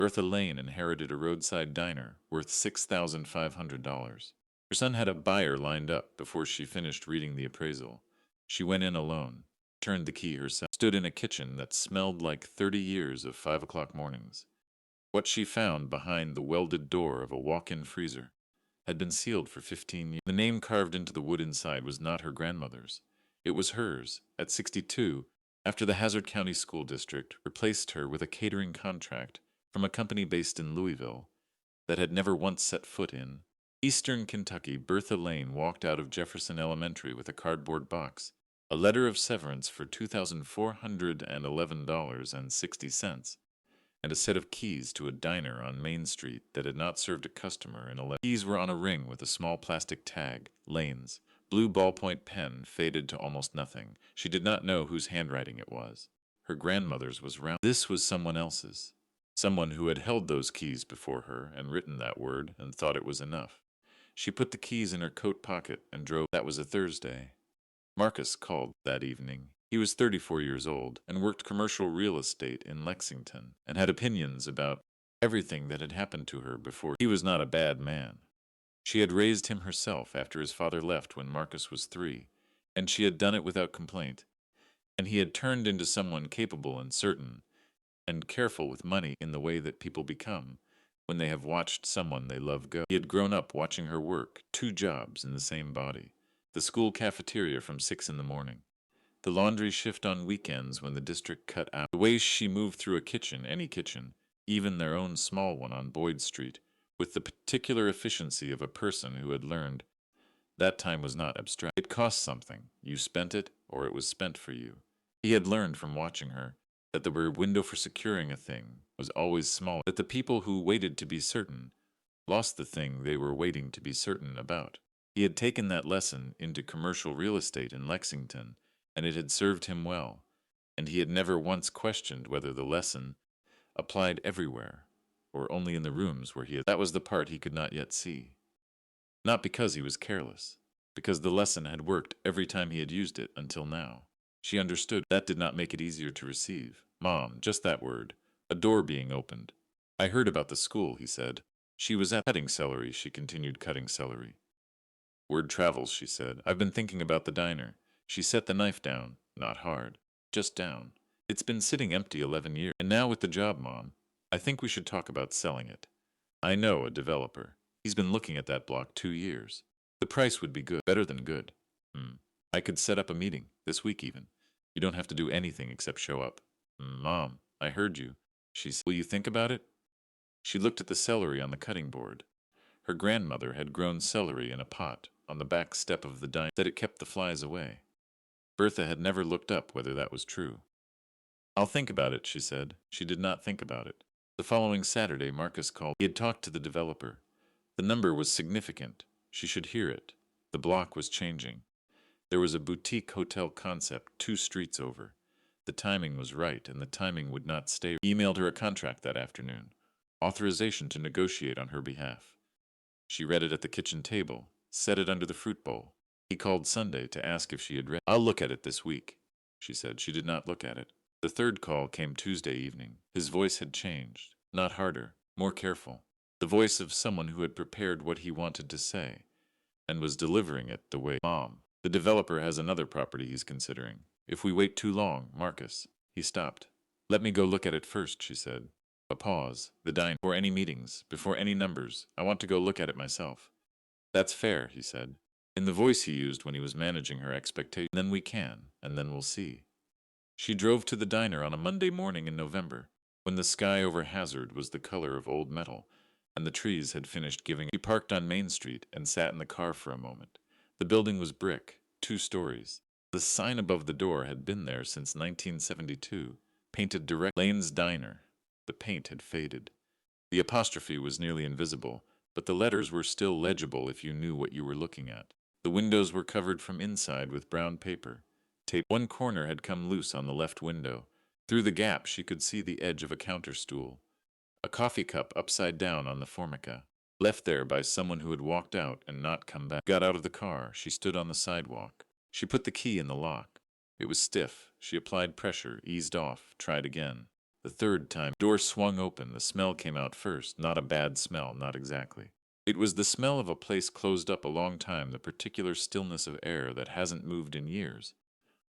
Bertha Lane inherited a roadside diner worth $6,500. Her son had a buyer lined up before she finished reading the appraisal. She went in alone, turned the key herself, stood in a kitchen that smelled like 30 years of 5 o'clock mornings. What she found behind the welded door of a walk-in freezer had been sealed for 15 years. The name carved into the wood inside was not her grandmother's. It was hers, at 62, after the Hazard County School District replaced her with a catering contract from a company based in Louisville that had never once set foot in Eastern Kentucky. Bertha Lane walked out of Jefferson Elementary with a cardboard box, a letter of severance for $2,411.60, and a set of keys to a diner on Main Street that had not served a customer in 11 years. Keys were on a ring with a small plastic tag, Lane's. Blue ballpoint pen faded to almost nothing. She did not know whose handwriting it was. Her grandmother's was round. This was someone else's. Someone who had held those keys before her and written that word and thought it was enough. She put the keys in her coat pocket and drove. That was a Thursday. Marcus called that evening. He was 34 years old and worked commercial real estate in Lexington and had opinions about everything that had happened to her before. He was not a bad man. She had raised him herself after his father left when Marcus was 3, and she had done it without complaint. And he had turned into someone capable and certain, and careful with money in the way that people become when they have watched someone they love go. He had grown up watching her work 2 jobs in the same body. The school cafeteria from 6 in the morning. The laundry shift on weekends when the district cut out. The way she moved through a kitchen, any kitchen, even their own small one on Boyd Street, with the particular efficiency of a person who had learned that time was not abstract. It cost something. You spent it, or it was spent for you. He had learned from watching her that the window for securing a thing was always small, that the people who waited to be certain lost the thing they were waiting to be certain about. He had taken that lesson into commercial real estate in Lexington, and it had served him well, and he had never once questioned whether the lesson applied everywhere, or only in the rooms where he had. That was the part he could not yet see. Not because he was careless, because the lesson had worked every time he had used it until now. She understood. That did not make it easier to receive. Mom, just that word. A door being opened. I heard about the school, he said. She was at cutting celery. She continued cutting celery. Word travels, she said. I've been thinking about the diner. She set the knife down. Not hard. Just down. It's been sitting empty 11 years. And now with the job, Mom, I think we should talk about selling it. I know a developer. He's been looking at that block 2 years. The price would be good. Better than good. I could set up a meeting, this week even. You don't have to do anything except show up. Mom, I heard you. She said, will you think about it? She looked at the celery on the cutting board. Her grandmother had grown celery in a pot on the back step of the diner, that it kept the flies away. Bertha had never looked up whether that was true. I'll think about it, she said. She did not think about it. The following Saturday, Marcus called. He had talked to the developer. The number was significant. She should hear it. The block was changing. There was a boutique hotel concept 2 streets over. The timing was right, and the timing would not stay. He emailed her a contract that afternoon. Authorization to negotiate on her behalf. She read it at the kitchen table, set it under the fruit bowl. He called Sunday to ask if she had read it. I'll look at it this week, she said. She did not look at it. The third call came Tuesday evening. His voice had changed. Not harder, more careful. The voice of someone who had prepared what he wanted to say, and was delivering it the way. Mom, the developer has another property he's considering. If we wait too long, Marcus. He stopped. Let me go look at it first, she said. A pause. The diner. Before any meetings, before any numbers. I want to go look at it myself. That's fair, he said, in the voice he used when he was managing her expectations. Then we can, and then we'll see. She drove to the diner on a Monday morning in November, when the sky over Hazard was the color of old metal, and the trees had finished giving. She parked on Main Street and sat in the car for a moment. The building was brick, 2 stories. The sign above the door had been there since 1972, painted direct. Lane's Diner. The paint had faded. The apostrophe was nearly invisible, but the letters were still legible if you knew what you were looking at. The windows were covered from inside with brown paper. Tape. One corner had come loose on the left window. Through the gap she could see the edge of a counter stool. A coffee cup upside down on the formica, left there by someone who had walked out and not come back. Got out of the car. She stood on the sidewalk. She put the key in the lock. It was stiff. She applied pressure, eased off, tried again. The third time, the door swung open. The smell came out first. Not a bad smell, not exactly. It was the smell of a place closed up a long time, the particular stillness of air that hasn't moved in years.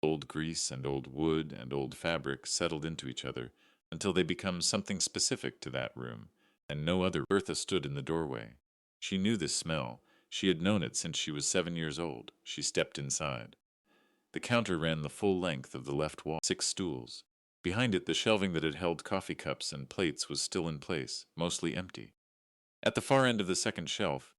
Old grease and old wood and old fabric settled into each other until they become something specific to that room, and no other. Bertha stood in the doorway. She knew this smell. She had known it since she was 7 years old. She stepped inside. The counter ran the full length of the left wall, 6 stools. Behind it, the shelving that had held coffee cups and plates was still in place, mostly empty. At the far end of the second shelf,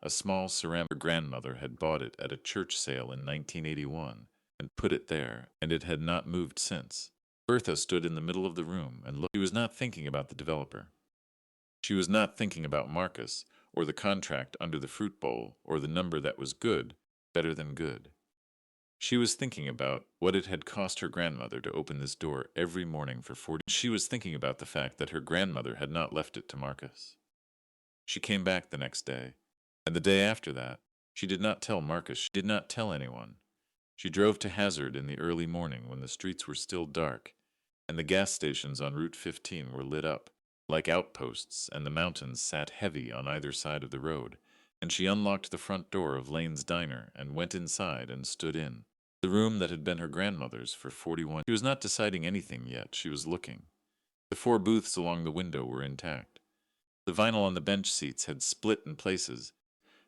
a small ceramic. Her grandmother had bought it at a church sale in 1981 and put it there, and it had not moved since. Bertha stood in the middle of the room and looked. She was not thinking about the developer. She was not thinking about Marcus, or the contract under the fruit bowl, or the number that was good, better than good. She was thinking about what it had cost her grandmother to open this door every morning for 40. She was thinking about the fact that her grandmother had not left it to Marcus. She came back the next day, and the day after that. She did not tell Marcus. She did not tell anyone. She drove to Hazard in the early morning when the streets were still dark, and the gas stations on Route 15 were lit up like outposts, and the mountains sat heavy on either side of the road, and she unlocked the front door of Lane's diner and went inside and stood in the room that had been her grandmother's for 41. She was not deciding anything yet. She was looking. The 4 booths along the window were intact. The vinyl on the bench seats had split in places,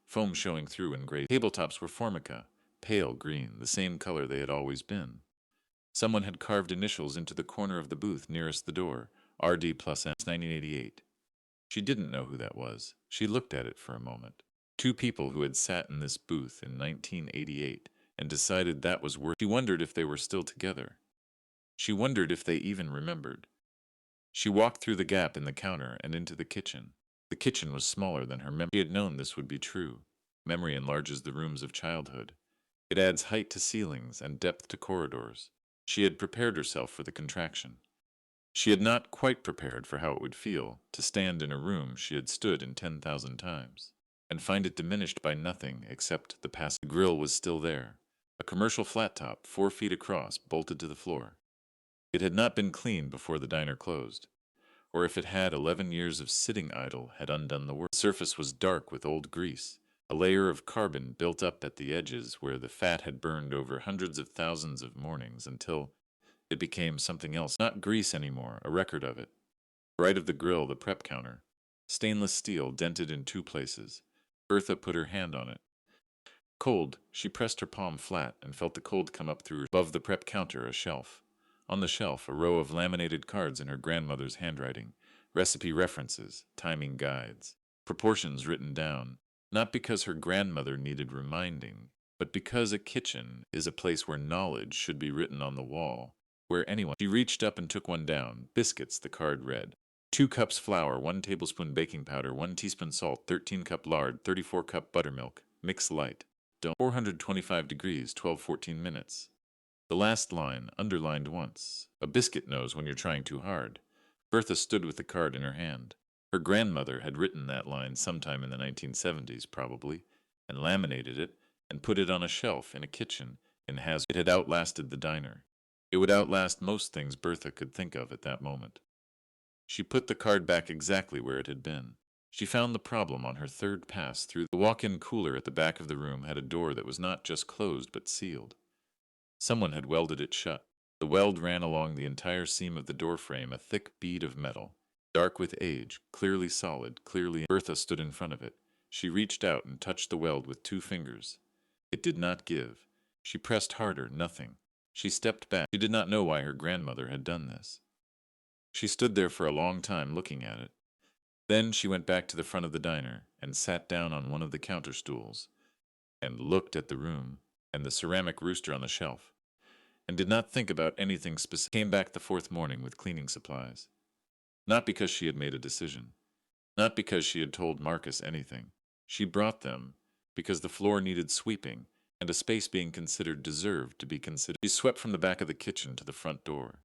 foam showing through in gray. Tabletops were formica, pale green, the same color they had always been. Someone had carved initials into the corner of the booth nearest the door, RD plus M, 1988. She didn't know who that was. She looked at it for a moment. 2 people who had sat in this booth in 1988 and decided that was worth. She wondered if they were still together. She wondered if they even remembered. She walked through the gap in the counter and into the kitchen. The kitchen was smaller than her memory. She had known this would be true. Memory enlarges the rooms of childhood. It adds height to ceilings and depth to corridors. She had prepared herself for the contraction. She had not quite prepared for how it would feel to stand in a room she had stood in 10,000 times, and find it diminished by nothing except the past. The grill was still there, a commercial flat top 4 feet across, bolted to the floor. It had not been cleaned before the diner closed, or if it had, 11 years of sitting idle had undone the work. The surface was dark with old grease, a layer of carbon built up at the edges where the fat had burned over hundreds of thousands of mornings until it became something else, not grease anymore, a record of it. Right of the grill, the prep counter, stainless steel dented in 2 places. Bertha put her hand on it. Cold, she pressed her palm flat and felt the cold come up through her. Above the prep counter, a shelf. On the shelf, a row of laminated cards in her grandmother's handwriting, recipe references, timing guides, proportions written down, not because her grandmother needed reminding, but because a kitchen is a place where knowledge should be written on the wall, where anyone. She reached up and took one down. Biscuits, the card read. 2 cups flour, 1 tablespoon baking powder, 1 teaspoon salt, 13 cup lard, 34 cup buttermilk, mix light. 425 degrees, 12-14 minutes. The last line, underlined once. A biscuit knows when you're trying too hard. Bertha stood with the card in her hand. Her grandmother had written that line sometime in the 1970s, probably, and laminated it and put it on a shelf in a kitchen in Hazard. It had outlasted the diner. It would outlast most things Bertha could think of at that moment. She put the card back exactly where it had been. She found the problem on her third pass through. The walk-in cooler at the back of the room had a door that was not just closed but sealed. Someone had welded it shut. The weld ran along the entire seam of the door frame, a thick bead of metal, dark with age, clearly solid, clearly. Bertha stood in front of it. She reached out and touched the weld with 2 fingers. It did not give. She pressed harder, nothing. She stepped back. She did not know why her grandmother had done this. She stood there for a long time looking at it. Then she went back to the front of the diner and sat down on one of the counter stools and looked at the room and the ceramic rooster on the shelf, and did not think about anything specific. Came back the 4th morning with cleaning supplies. Not because she had made a decision. Not because she had told Marcus anything. She brought them because the floor needed sweeping, and a space being considered deserved to be considered. She swept from the back of the kitchen to the front door.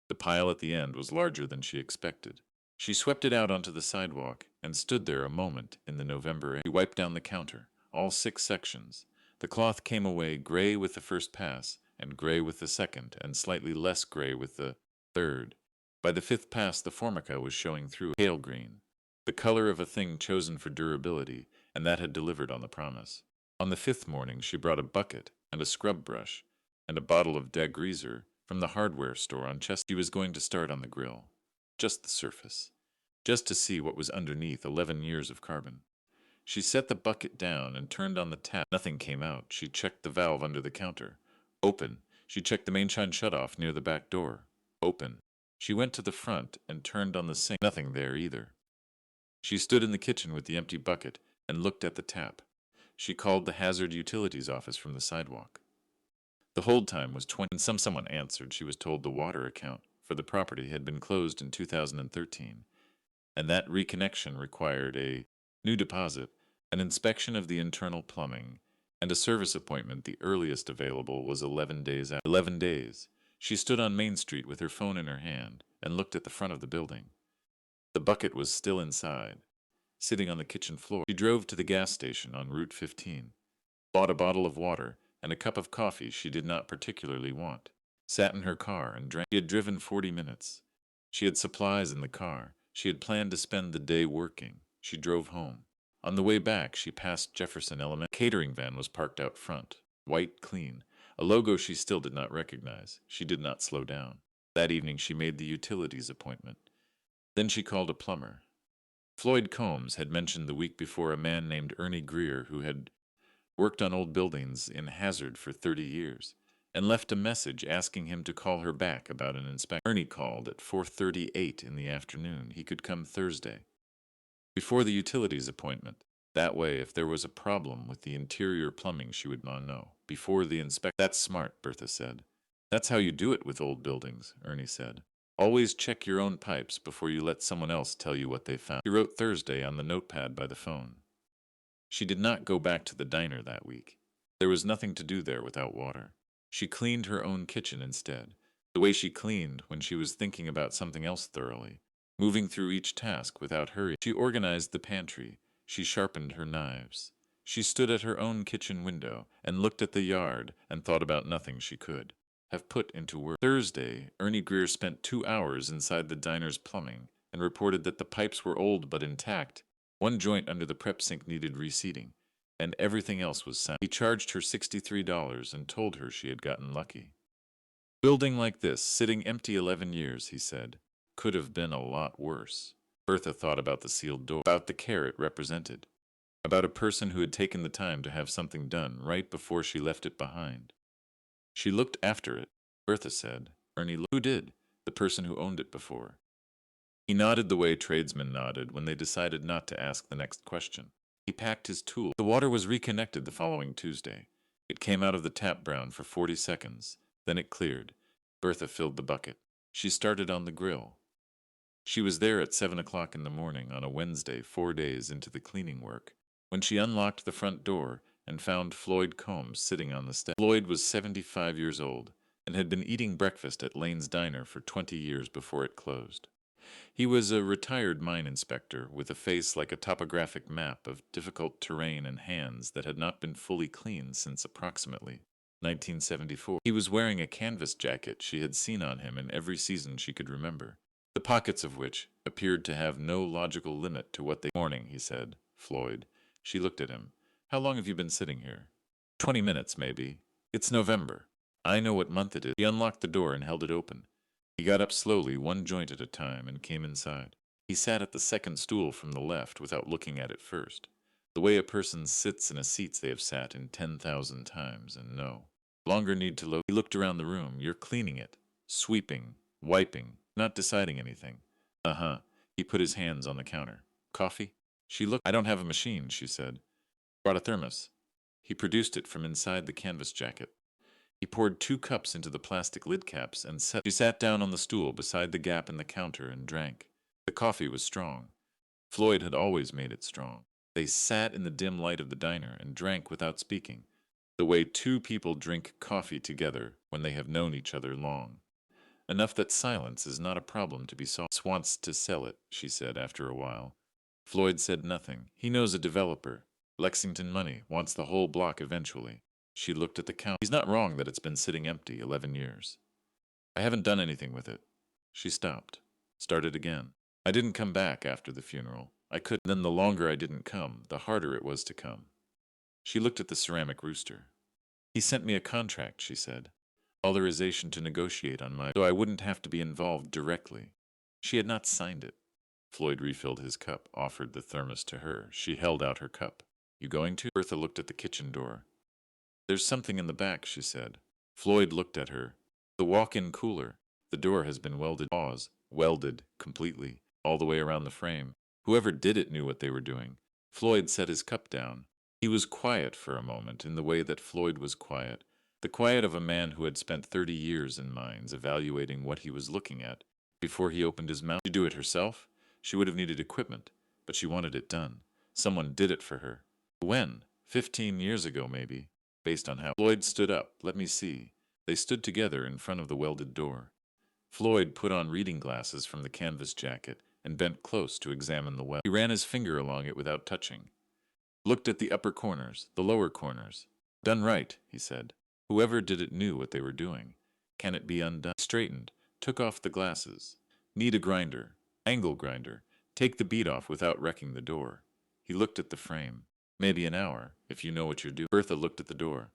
The pile at the end was larger than she expected. She swept it out onto the sidewalk and stood there a moment in the November air. She wiped down the counter, all 6 sections. The cloth came away gray with the first pass, and gray with the second, and slightly less gray with the third. By the fifth pass, the formica was showing through pale green, the color of a thing chosen for durability, and that had delivered on the promise. On the fifth morning, she brought a bucket and a scrub brush and a bottle of degreaser from the hardware store on Chester. She was going to start on the grill, just the surface, just to see what was underneath 11 years of carbon. She set the bucket down and turned on the tap. Nothing came out. She checked the valve under the counter. Open. She checked the main shine shutoff near the back door. Open. She went to the front and turned on the sink. Nothing there either. She stood in the kitchen with the empty bucket and looked at the tap. She called the hazard utilities office from the sidewalk. The hold time was 20. When someone answered, she was told the water account for the property had been closed in 2013, and that reconnection required a new deposit, an inspection of the internal plumbing, and a service appointment. The earliest available was 11 days out. 11 days. She stood on Main Street with her phone in her hand and looked at the front of the building. The bucket was still inside, sitting on the kitchen floor. She drove to the gas station on Route 15, bought a bottle of water and a cup of coffee she did not particularly want, sat in her car and drank. She had driven 40 minutes. She had supplies in the car. She had planned to spend the day working. She drove home. On the way back, she passed Jefferson Elementary. A catering van was parked out front, white clean, a logo she still did not recognize. She did not slow down. That evening she made the utilities appointment. Then she called a plumber. Floyd Combs had mentioned the week before a man named Ernie Greer who had worked on old buildings in Hazard for 30 years, and left a message asking him to call her back about an inspection. Ernie called at 4:38 in the afternoon. He could come Thursday, before the utilities appointment. That way, if there was a problem with the interior plumbing, she would not know. Before the inspection. That's smart, Bertha said. That's how you do it with old buildings, Ernie said. Always check your own pipes before you let someone else tell you what they found. She wrote Thursday on the notepad by the phone. She did not go back to the diner that week. There was nothing to do there without water. She cleaned her own kitchen instead, the way she cleaned when she was thinking about something else thoroughly, moving through each task without hurry. She organized the pantry. She sharpened her knives. She stood at her own kitchen window and looked at the yard and thought about nothing she could have put into words. Thursday, Ernie Greer spent 2 hours inside the diner's plumbing and reported that the pipes were old but intact. One joint under the prep sink needed reseating, and everything else was sound. He charged her $63 and told her she had gotten lucky. Building like this, sitting empty 11 years, he said, could have been a lot worse. Bertha thought about the sealed door, about the care it represented, about a person who had taken the time to have something done right before she left it behind. She looked after it, Bertha said. Ernie looked. Who did? The person who owned it before. He nodded the way tradesmen nodded when they decided not to ask the next question. He packed his tools. The water was reconnected the following Tuesday. It came out of the tap brown for 40 seconds. Then it cleared. Bertha filled the bucket. She started on the grill. She was there at 7 o'clock in the morning on a Wednesday, 4 days into the cleaning work, when she unlocked the front door and found Floyd Combs sitting on the step. Floyd was 75 years old and had been eating breakfast at Lane's Diner for 20 years before it closed. He was a retired mine inspector with a face like a topographic map of difficult terrain and hands that had not been fully cleaned since approximately 1974. He was wearing a canvas jacket she had seen on him in every season she could remember, the pockets of which appeared to have no logical limit to what they... Morning, he said. Floyd. She looked at him. How long have you been sitting here? 20 minutes, maybe. It's November. I know what month it is. He unlocked the door and held it open. He got up slowly, one joint at a time, and came inside. He sat at the second stool from the left without looking at it first, the way a person sits in a seat they have sat in 10,000 times and know. Longer need to look. He looked around the room. You're cleaning it, sweeping, wiping, not deciding anything. Uh-huh. He put his hands on the counter. Coffee? She looked. I don't have a machine, she said. Brought a thermos. He produced it from inside the canvas jacket. He poured 2 cups into the plastic lid caps and She sat down on the stool beside the gap in the counter and drank. The coffee was strong. Floyd had always made it strong. They sat in the dim light of the diner and drank without speaking, the way 2 people drink coffee together when they have known each other long. Enough that silence is not a problem to be solved. Wants to sell it, she said after a while. Floyd said nothing. He knows a developer. Lexington money, wants the whole block eventually. She looked at the counter. He's not wrong that it's been sitting empty 11 years. I haven't done anything with it. She stopped. Started again. I didn't come back after the funeral. I couldn't. Then the longer I didn't come, the harder it was to come. She looked at the ceramic rooster. He sent me a contract, she said. Authorization to negotiate on my... so I wouldn't have to be involved directly. She had not signed it. Floyd refilled his cup, offered the thermos to her. She held out her cup. You going to? Bertha looked at the kitchen door. There's something in the back, she said. Floyd looked at her. The walk-in cooler. The door has been welded. Pause. Welded, completely, all the way around the frame. Whoever did it knew what they were doing. Floyd set his cup down. He was quiet for a moment, in the way that Floyd was quiet. The quiet of a man who had spent 30 years in mines evaluating what he was looking at before he opened his mouth. To do it herself? She would have needed equipment, but she wanted it done. Someone did it for her. When? 15 years ago, maybe, based on how... Floyd stood up. Let me see. They stood together in front of the welded door. Floyd put on reading glasses from the canvas jacket and bent close to examine the weld. He ran his finger along it without touching. Looked at the upper corners, the lower corners. Done right, he said. Whoever did it knew what they were doing. Can it be undone? Straightened, took off the glasses. Need a grinder. Angle grinder. Take the bead off without wrecking the door. He looked at the frame. Maybe an hour, if you know what you're doing. Bertha looked at the door.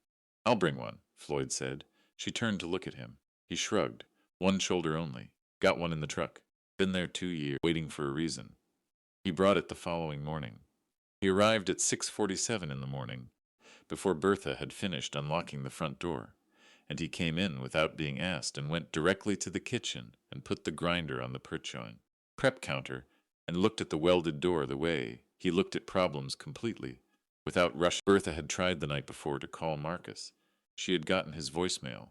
I'll bring one, Floyd said. She turned to look at him. He shrugged. One shoulder only. Got one in the truck. Been there 2 years, waiting for a reason. He brought it the following morning. He arrived at 6:47 in the morning, before Bertha had finished unlocking the front door, and he came in without being asked and went directly to the kitchen and put the grinder on the prep counter and looked at the welded door the way he looked at problems completely, without rushing. Bertha had tried the night before to call Marcus. She had gotten his voicemail.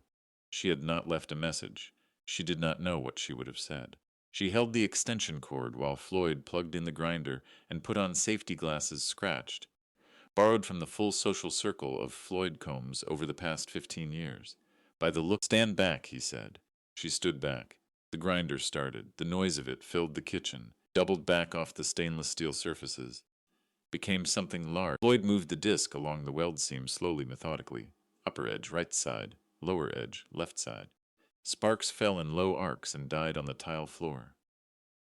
She had not left a message. She did not know what she would have said. She held the extension cord while Floyd plugged in the grinder and put on safety glasses scratched, borrowed from the full social circle of Floyd combs over the past 15 years. By the look... Stand back, he said. She stood back. The grinder started. The noise of it filled the kitchen, doubled back off the stainless steel surfaces, became something large. Floyd moved the disc along the weld seam slowly, methodically. Upper edge, right side. Lower edge, left side. Sparks fell in low arcs and died on the tile floor.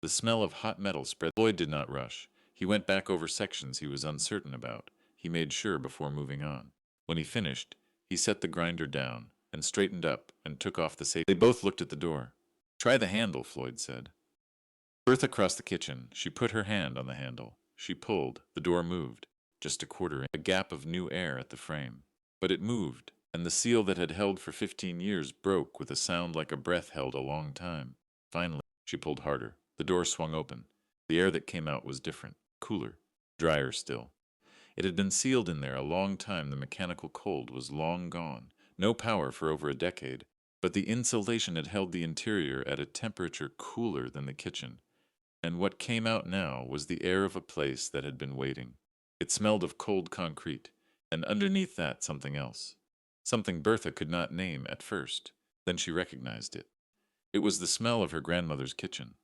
The smell of hot metal spread. Floyd did not rush. He went back over sections he was uncertain about. He made sure before moving on. When he finished, he set the grinder down and straightened up and took off the safety. They both looked at the door. Try the handle, Floyd said. Bertha crossed the kitchen. She put her hand on the handle. She pulled. The door moved. Just a quarter inch. A gap of new air at the frame. But it moved, and the seal that had held for 15 years broke with a sound like a breath held a long time. Finally, she pulled harder. The door swung open. The air that came out was different, cooler, drier still. It had been sealed in there a long time. The mechanical cold was long gone. No power for over a decade, but the insulation had held the interior at a temperature cooler than the kitchen. And what came out now was the air of a place that had been waiting. It smelled of cold concrete, and underneath that something else. Something Bertha could not name at first. Then she recognized it. It was the smell of her grandmother's kitchen.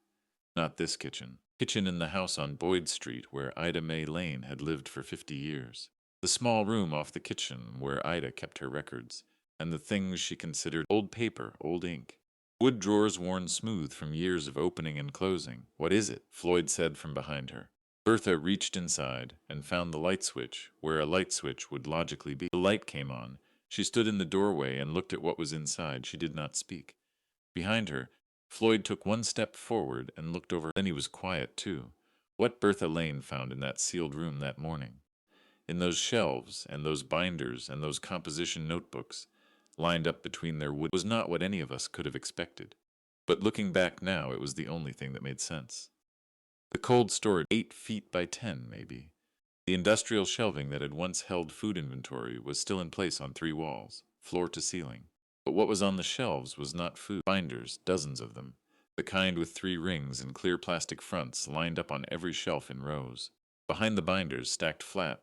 Not this kitchen. Kitchen in the house on Boyd Street where Ida Mae Lane had lived for 50 years. The small room off the kitchen where Ida kept her records, and the things she considered old paper, old ink. Wood drawers worn smooth from years of opening and closing. What is it? Floyd said from behind her. Bertha reached inside and found the light switch where a light switch would logically be. The light came on. She stood in the doorway and looked at what was inside. She did not speak. Behind her, Floyd took one step forward and looked over. Then he was quiet, too. What Bertha Lane found in that sealed room that morning, in those shelves and those binders and those composition notebooks, lined up between their wood, was not what any of us could have expected. But looking back now, it was the only thing that made sense. The cold storage, 8 feet by 10, maybe. The industrial shelving that had once held food inventory was still in place on 3 walls, floor to ceiling. But what was on the shelves was not food. Binders, dozens of them, the kind with 3 rings and clear plastic fronts lined up on every shelf in rows. Behind the binders, stacked flat,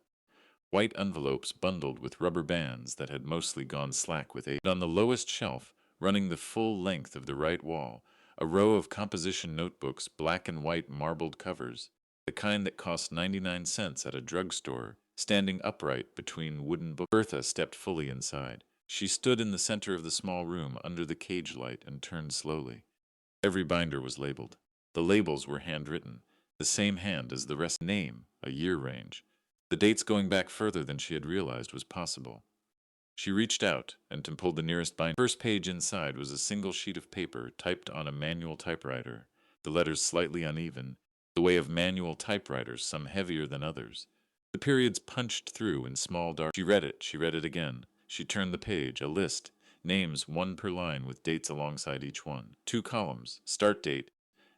white envelopes bundled with rubber bands that had mostly gone slack with age. On the lowest shelf, running the full length of the right wall, a row of composition notebooks, black and white marbled covers, the kind that cost 99 cents at a drugstore, standing upright between wooden books. Bertha stepped fully inside. She stood in the center of the small room under the cage light and turned slowly. Every binder was labeled. The labels were handwritten, the same hand as the rest. Name, a year range. The dates going back further than she had realized was possible. She reached out and pulled the nearest binder. The first page inside was a single sheet of paper typed on a manual typewriter, the letters slightly uneven, the way of manual typewriters, some heavier than others. The periods punched through in small dark. She read it again. She turned the page, a list, names one per line with dates alongside each one. 2 columns, start date,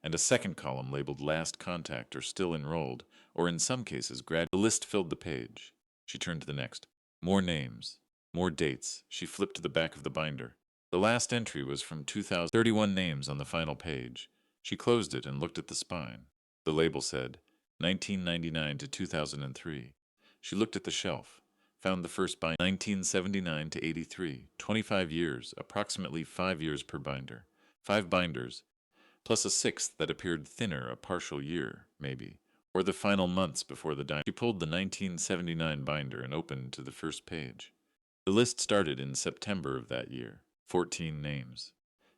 and a second column labeled last contact or still enrolled, or in some cases grad. The list filled the page. She turned to the next. More names. More dates. She flipped to the back of the binder. The last entry was from 2031 names on the final page. She closed it and looked at the spine. The label said, 1999 to 2003. She looked at the shelf, found the first binder, 1979 to 83, 25 years, approximately 5 years per binder. 5 binders, plus a 6th that appeared thinner, a partial year, maybe, or the final months before the diner. She pulled the 1979 binder and opened to the first page. The list started in September of that year. 14 names.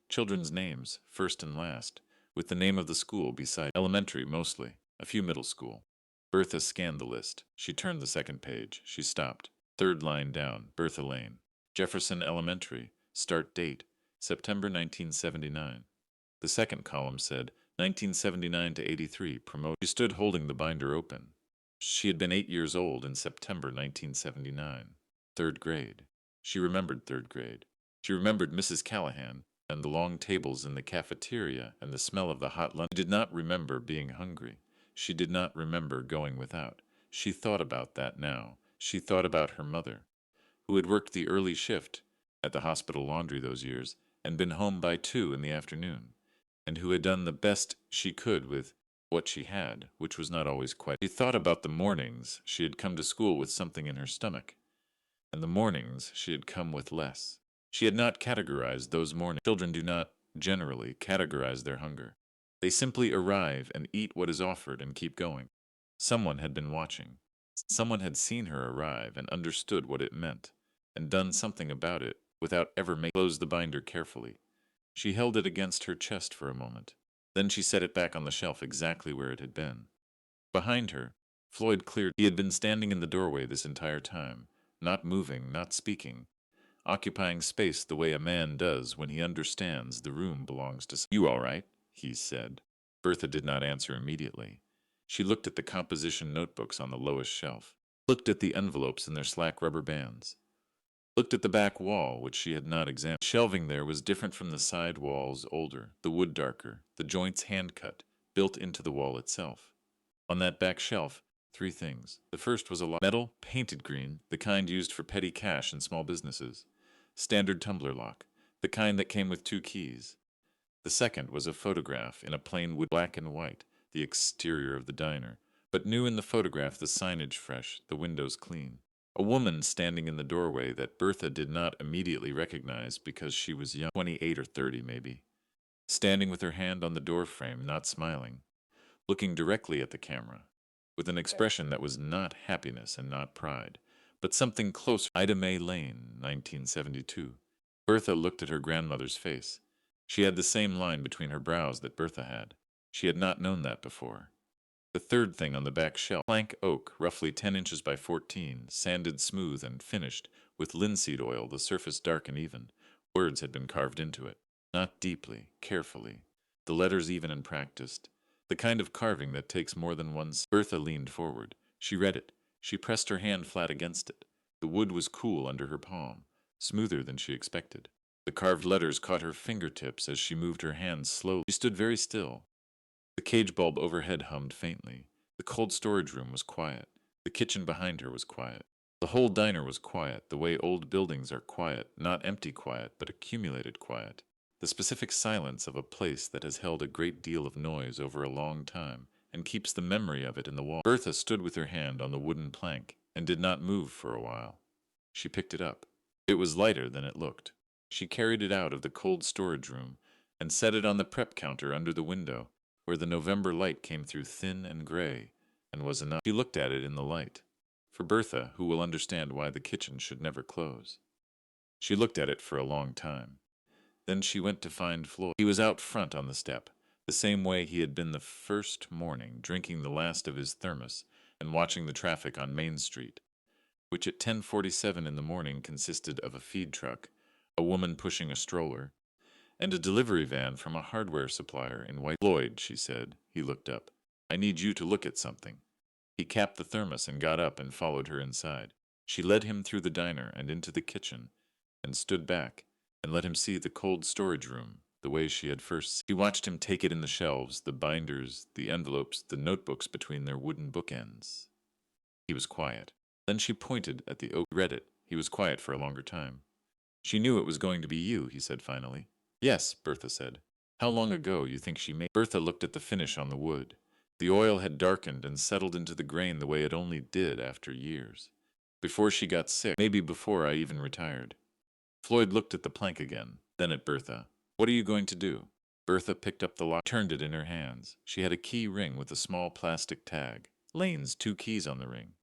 Children's names, first and last, with the name of the school beside. Elementary, mostly. A few middle school. Bertha scanned the list. She turned the second page. She stopped. Third line down, Bertha Lane. Jefferson Elementary. Start date, September 1979. The second column said, 1979 to 83, promote. She stood holding the binder open. She had been 8 years old in September 1979. 3rd grade. She remembered 3rd grade. She remembered Mrs. Callahan and the long tables in the cafeteria and the smell of the hot lunch. She did not remember being hungry. She did not remember going without. She thought about that now. She thought about her mother, who had worked the early shift at the hospital laundry those years and been home by 2 in the afternoon, and who had done the best she could with what she had, which was not always quite. She thought about the mornings she had come to school with something in her stomach, and the mornings she had come with less. She had not categorized those mornings. Children do not, generally, categorize their hunger. They simply arrive and eat what is offered and keep going. Someone had been watching. Someone had seen her arrive and understood what it meant, and done something about it without ever making. Closed the binder carefully. She held it against her chest for a moment. Then she set it back on the shelf exactly where it had been. Behind her, Floyd cleared. He had been standing in the doorway this entire time, not moving, not speaking, occupying space the way a man does when he understands the room belongs to someone. You all right? He said. Bertha did not answer immediately. She looked at the composition notebooks on the lowest shelf, looked at the envelopes in their slack rubber bands, looked at the back wall, which she had not examined. The shelving there was different from the side walls, older, the wood darker, the joints hand-cut, built into the wall itself. On that back shelf, 3 things. The first was a lock. Metal, painted green, the kind used for petty cash in small businesses. Standard tumbler lock, the kind that came with 2 keys. The second was a photograph in a plain wood, black and white, the exterior of the diner, but new in the photograph, the signage fresh, the windows clean. A woman standing in the doorway that Bertha did not immediately recognize because she was young, 28 or 30 maybe, standing with her hand on the door frame, not smiling, looking directly at the camera, with an expression that was not happiness and not pride, but something closer. Ida May Lane, 1972. Bertha looked at her grandmother's face. She had the same line between her brows that Bertha had. She had not known that before. The third thing on the back shelf, plank oak, roughly 10 inches by 14, sanded smooth and finished, with linseed oil, the surface dark and even. Words had been carved into it, not deeply, carefully. The letters even and practiced. The kind of carving that takes more than one. Bertha leaned forward. She read it. She pressed her hand flat against it. The wood was cool under her palm, smoother than she expected. The carved letters caught her fingertips as she moved her hands slowly. She stood very still. The cage bulb overhead hummed faintly. The cold storage room was quiet. The kitchen behind her was quiet. The whole diner was quiet, the way old buildings are quiet, not empty quiet, but accumulated quiet. The specific silence of a place that has held a great deal of noise over a long time and keeps the memory of it in the wall. Bertha stood with her hand on the wooden plank and did not move for a while. She picked it up. It was lighter than it looked. She carried it out of the cold storage room and set it on the prep counter under the window, where the November light came through thin and gray, and was enough. She looked at it in the light. For Bertha, who will understand why the kitchen should never close. She looked at it for a long time. Then she went to find Floyd. He was out front on the step, the same way he had been the first morning, drinking the last of his thermos and watching the traffic on Main Street, which at 10:47 in the morning consisted of a feed truck, a woman pushing a stroller, and a delivery van from a hardware supplier in White. Floyd, she said. He looked up. I need you to look at something. He capped the thermos and got up and followed her inside. She led him through the diner and into the kitchen, and stood back and let him see the cold storage room the way she had first seen. He watched him take it in the shelves, the binders, the envelopes, the notebooks between their wooden bookends. He was quiet. Then she pointed at the oak. Read it. He was quiet for a longer time. She knew it was going to be you, he said finally. Yes, Bertha said. How long ago you think she made? Bertha looked at the finish on the wood. The oil had darkened and settled into the grain the way it only did after years. Before she got sick, maybe before I even retired. Floyd looked at the plank again, then at Bertha. What are you going to do? Bertha picked up the lock, turned it in her hands. She had a key ring with a small plastic tag. Lane's 2 keys on the ring.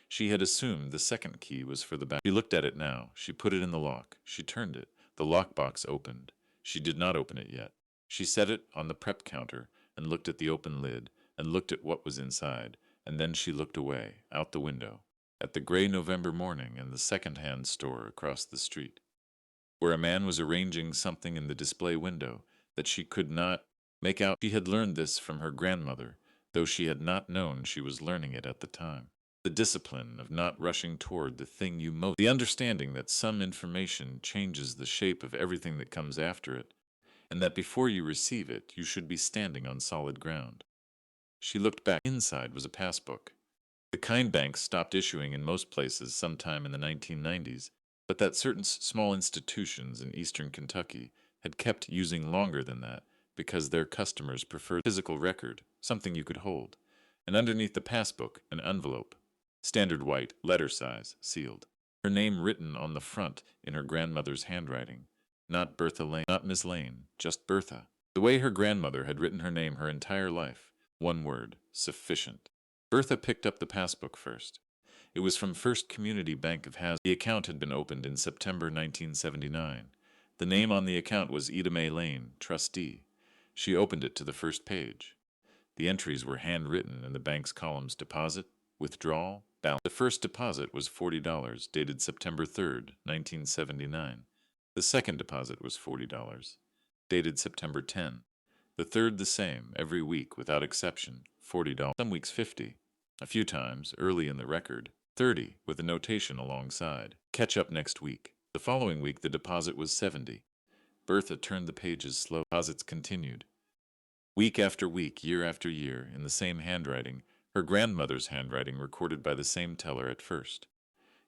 She had assumed the second key was for the back. She looked at it now. She put it in the lock. She turned it. The lockbox opened. She did not open it yet. She set it on the prep counter and looked at the open lid and looked at what was inside, and then she looked away, out the window, at the gray November morning and the second-hand store across the street, where a man was arranging something in the display window that she could not make out. She had learned this from her grandmother, though she had not known she was learning it at the time. The discipline of not rushing toward the thing you most, the understanding that some information changes the shape of everything that comes after it, and that before you receive it, you should be standing on solid ground. She looked back. Inside was a passbook. The kind banks stopped issuing in most places sometime in the 1990s, but that certain small institutions in eastern Kentucky had kept using longer than that because their customers preferred physical record, something you could hold, and underneath the passbook, an envelope, standard white, letter size, sealed. Her name written on the front in her grandmother's handwriting. Not Bertha Lane, not Miss Lane, just Bertha. The way her grandmother had written her name her entire life. One word, sufficient. Bertha picked up the passbook first. It was from First Community Bank of Hazard. The account had been opened in September 1979. The name on the account was Ida Mae Lane, trustee. She opened it to the first page. The entries were handwritten in the bank's columns: deposit, withdrawal, balance. The first deposit was $40, dated September 3rd, 1979. The second deposit was $40, dated September 10. The third the same, every week without exception, $40. Some weeks 50. A few times, early in the record, 30, with a notation alongside. Catch up next week. The following week the deposit was 70. Bertha turned the pages slowly. Deposits continued. Week after week, year after year, in the same handwriting, her grandmother's handwriting recorded by the same teller at first.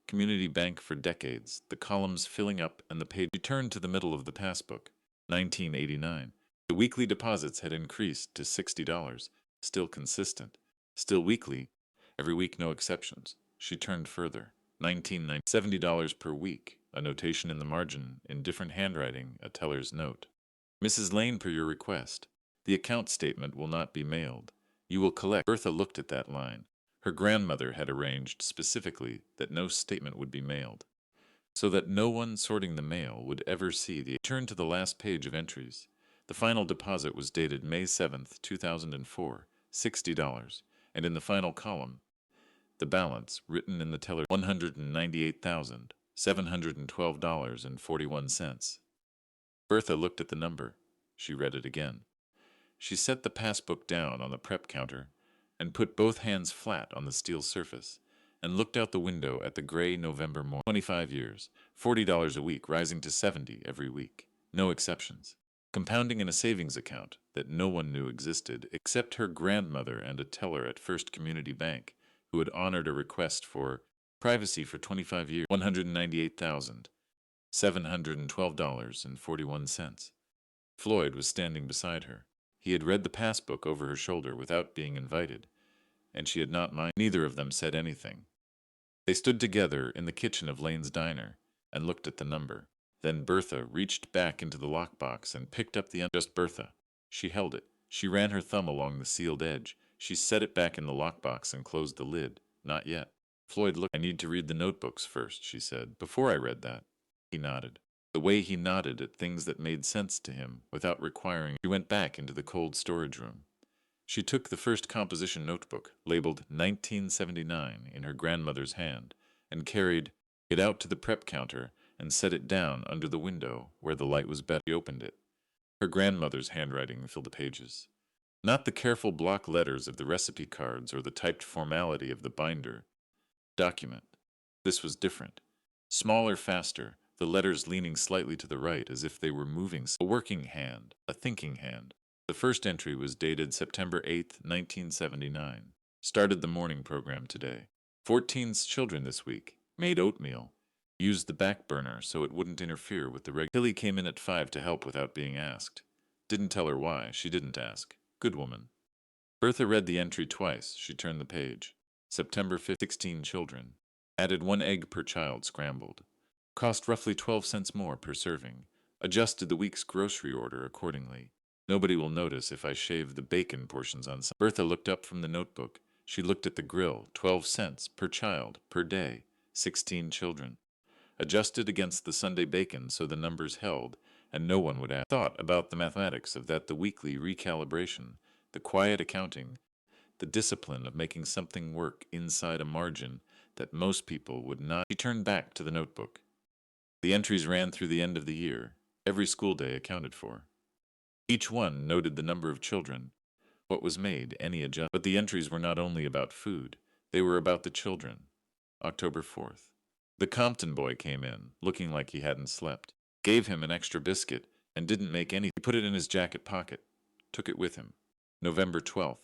Community Bank for decades, the columns filling up and the page. She turned to the middle of the passbook. 1989. The weekly deposits had increased to $60, still consistent, still weekly, every week no exceptions. She turned further. 1990. $70 per week, a notation in the margin, in different handwriting, a teller's note. Mrs. Lane, per your request, the account statement will not be mailed. You will collect. Bertha looked at that line. Her grandmother had arranged specifically that no statement would be mailed, so that no one sorting the mail would ever see the. Turn to the last page of entries. The final deposit was dated May 7th, 2004, $60, and in the final column, the balance, written in the teller, $198,712.41. Bertha looked at the number. She read it again. She set the passbook down on the prep counter and put both hands flat on the steel surface and looked out the window at the gray November morning. 25 years, $40 a week, rising to $70 every week. No exceptions. Compounding in a savings account that no one knew existed except her grandmother and a teller at First Community Bank who had honored a request for privacy for 25 years. $198,712.41. Floyd was standing beside her. He had read the passbook over her shoulder without being invited, and she had not minded. Neither of them said anything. They stood together in the kitchen of Lane's diner and looked at the number. Then Bertha reached back into the lockbox and picked up the just Bertha. She held it. She ran her thumb along the sealed edge. She set it back in the lockbox and closed the lid. Not yet. Floyd looked. I need to read the notebooks first, she said. Before I read that. He nodded. The way he nodded at things that made sense to him without requiring. She went back into the cold storage room. She took the first composition notebook, labeled 1979, in her grandmother's hand, and carried it out to the prep counter and set it down under the window where the light was better. She opened it. Her grandmother's handwriting filled the pages. Not the careful block letters of the recipe cards or the typed formality of the binder document. This was different. Smaller, faster, the letters leaning slightly to the right as if they were moving. A working hand, a thinking hand. The first entry was dated September 8, 1979. Started the morning program today. 14 children this week. Made oatmeal. Used the back burner so it wouldn't interfere with the regular. Tilly came in at 5 to help without being asked. Didn't tell her why. She didn't ask. Good woman. Bertha read the entry twice. She turned the page. September 5th, 16 children. Added 1 egg per child scrambled. Cost roughly 12 cents more per serving. Adjusted the week's grocery order accordingly. Nobody will notice if I shave the bacon portions on some. Bertha looked up from the notebook. She looked at the grill. 12 cents per child, per day. 16 children. Adjusted against the Sunday bacon so the numbers held, and no one would ask. Thought about the mathematics of that, the weekly recalibration, the quiet accounting, the discipline of making something work inside a margin that most people would not. She turned back to the notebook. The entries ran through the end of the year, every school day accounted for. Each one noted the number of children, what was made, any adjustment. But the entries were not only about food, they were about the children. October 4th. The Compton boy came in, looking like he hadn't slept. Gave him an extra biscuit, and didn't make any. He put it in his jacket pocket. Took it with him. November 12th.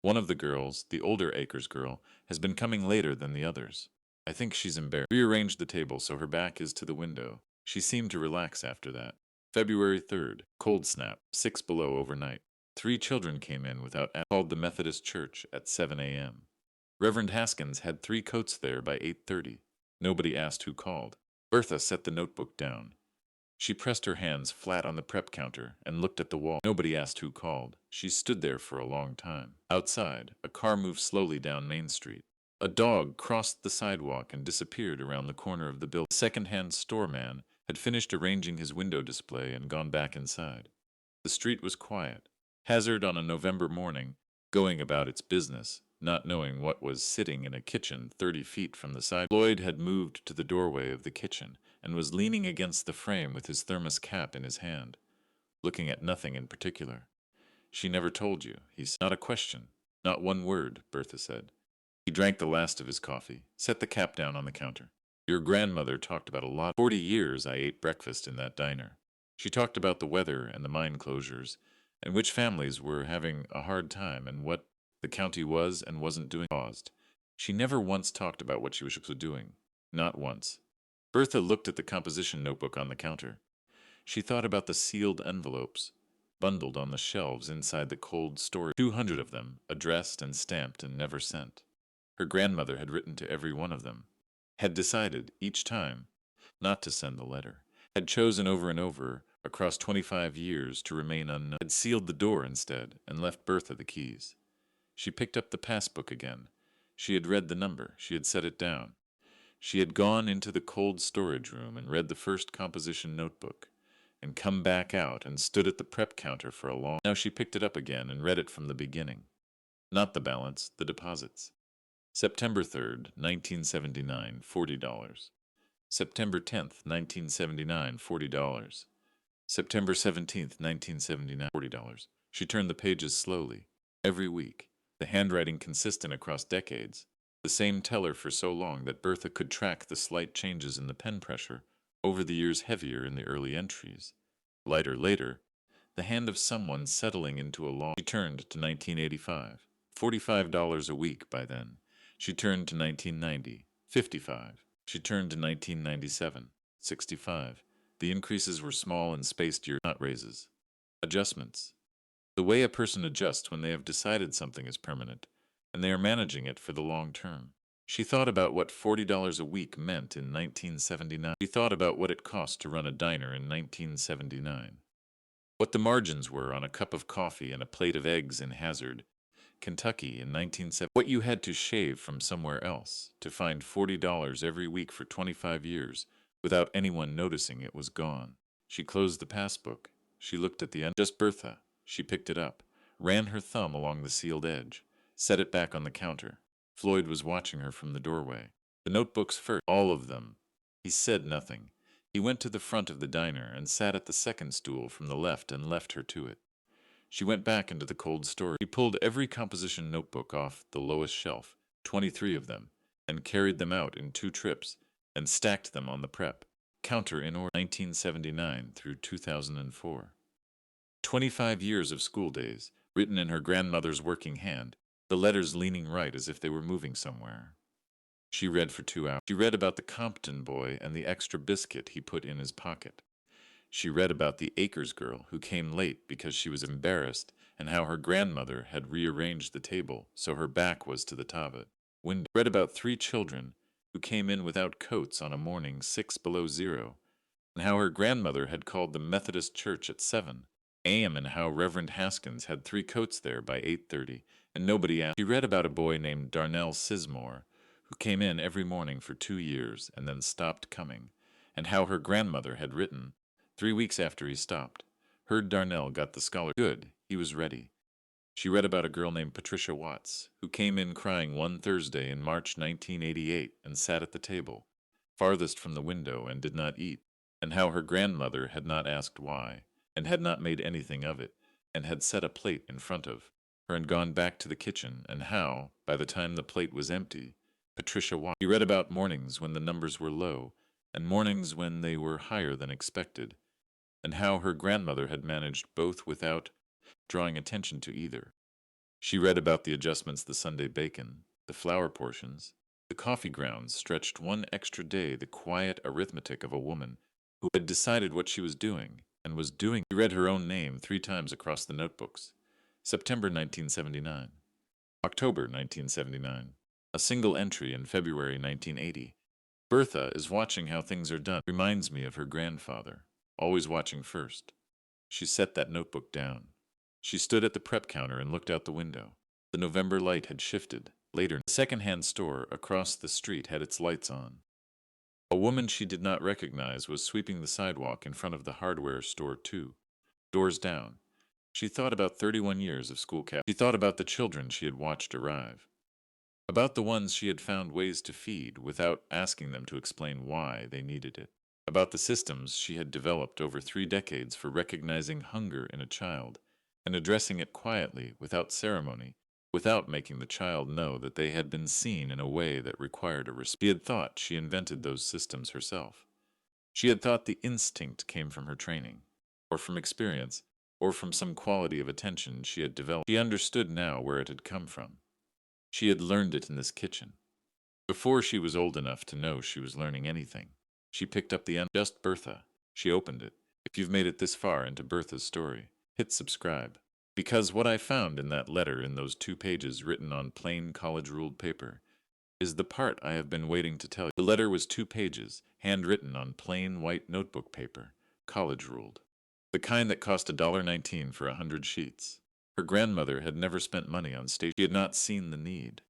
One of the girls, the older Akers girl, has been coming later than the others. I think she's embarrassed. Rearranged the table so her back is to the window. She seemed to relax after that. February 3rd. Cold snap. 6 below overnight. 3 children came in without called the Methodist Church at 7 a.m. Reverend Haskins had 3 coats there by 8:30. Nobody asked who called. Bertha set the notebook down. She pressed her hands flat on the prep counter and looked at the wall. Nobody asked who called. She stood there for a long time. Outside, a car moved slowly down Main Street. A dog crossed the sidewalk and disappeared around the corner of the building. The second-hand store man had finished arranging his window display and gone back inside. The street was quiet. Hazard on a November morning, going about its business, not knowing what was sitting in a kitchen 30 feet from the side. Lloyd had moved to the doorway of the kitchen and was leaning against the frame with his thermos cap in his hand, looking at nothing in particular. She never told you, he said. Not a question, not one word, Bertha said. He drank the last of his coffee, set the cap down on the counter. Your grandmother talked about a lot. 40 years I ate breakfast in that diner. She talked about the weather and the mine closures, and which families were having a hard time and what the county was and wasn't doing. Paused. She never once talked about what she was doing. Not once. Bertha looked at the composition notebook on the counter. She thought about the sealed envelopes, bundled on the shelves inside the cold storage. 200 of them, addressed and stamped and never sent. Her grandmother had written to every one of them. Had decided, each time, not to send the letter. Had chosen over and over, across 25 years, to remain unknown. Had sealed the door instead, and left Bertha the keys. She picked up the passbook again. She had read the number. She had set it down. She had gone into the cold storage room and read the first composition notebook, and come back out and stood at the prep counter for a long. Now she picked it up again and read it from the beginning. Not the balance, the deposits. September 3rd, 1979, $40. September 10th, 1979, $40. September 17th, 1979, $40. She turned the pages slowly. Every week. The handwriting consistent across decades. The same teller for so long that Bertha could track the slight changes in the pen pressure, over the years heavier in the early entries. Lighter later, the hand of someone settling into a long. She turned to 1985. $45 a week by then. She turned to 1990. $55. She turned to 1997. $65. The increases were small and spaced year, not raises. Adjustments. The way a person adjusts when they have decided something is permanent, and they are managing it for the long term. She thought about what $40 a week meant in 1979. She thought about what it cost to run a diner in 1979. What the margins were on a cup of coffee and a plate of eggs in Hazard, Kentucky in 1970. What you had to shave from somewhere else to find $40 every week for 25 years without anyone noticing it was gone. She closed the passbook. She looked at the end. Just Bertha. She picked it up, ran her thumb along the sealed edge, set it back on the counter. Floyd was watching her from the doorway. The notebooks first. All of them. He said nothing. He went to the front of the diner and sat at the second stool from the left and left her to it. She went back into the cold storage. He pulled every composition notebook off the lowest shelf, 23 of them, and carried them out in 2 trips, and stacked them on the prep counter in order. 1979 through 2004. 25 years of school days, written in her grandmother's working hand, the letters leaning right as if they were moving somewhere. She read for 2 hours. She read about the Compton boy and the extra biscuit he put in his pocket. She read about the Akers girl who came late because she was embarrassed and how her grandmother had rearranged the table so her back was to the tavet window. Read about 3 children who came in without coats on a morning 6 below zero, and how her grandmother had called the Methodist church at 7 a.m. and how Reverend Haskins had 3 coats there by 8:30 and nobody asked. She read about a boy named Darnell Sismore who came in every morning for 2 years and then stopped coming, and how her grandmother had written 3 weeks after he stopped. Heard Darnell got the scholarship. Good, he was ready. She read about a girl named Patricia Watts, who came in crying one Thursday in March 1988 and sat at the table, farthest from the window, and did not eat, and how her grandmother had not asked why, and had not made anything of it, and had set a plate in front of her and gone back to the kitchen, and how, by the time the plate was empty, Patricia Watts. She read about mornings when the numbers were low, and mornings when they were higher than expected, and how her grandmother had managed both without drawing attention to either. She read about the adjustments, the Sunday bacon, the flour portions, the coffee grounds stretched 1 extra day, the quiet arithmetic of a woman who had decided what she was doing and was doing. She read her own name 3 times across the notebooks. September 1979. October 1979. A single entry in February 1980. Bertha is watching how things are done. Reminds me of her grandfather, always watching first. She set that notebook down. She stood at the prep counter and looked out the window. The November light had shifted. Later, the second-hand store across the street had its lights on. A woman she did not recognize was sweeping the sidewalk in front of the hardware store too. Doors down. She thought about 31 years of school cap. She thought about the children she had watched arrive. About the ones she had found ways to feed without asking them to explain why they needed it. About the systems she had developed over 3 decades for recognizing hunger in a child and addressing it quietly, without ceremony, without making the child know that they had been seen in a way that required a response. She had thought she invented those systems herself. She had thought the instinct came from her training, or from experience, or from some quality of attention she had developed. She understood now where it had come from. She had learned it in this kitchen. Before she was old enough to know she was learning anything, she picked up the Just Bertha. She opened it. If you've made it this far into Bertha's story, hit subscribe. Because what I found in that letter, in those 2 pages written on plain college-ruled paper, is the part I have been waiting to tell you. The letter was 2 pages, handwritten on plain white notebook paper, college-ruled. The kind that cost $1.19 for 100 sheets. Her grandmother had never spent money on station. She had not seen the need.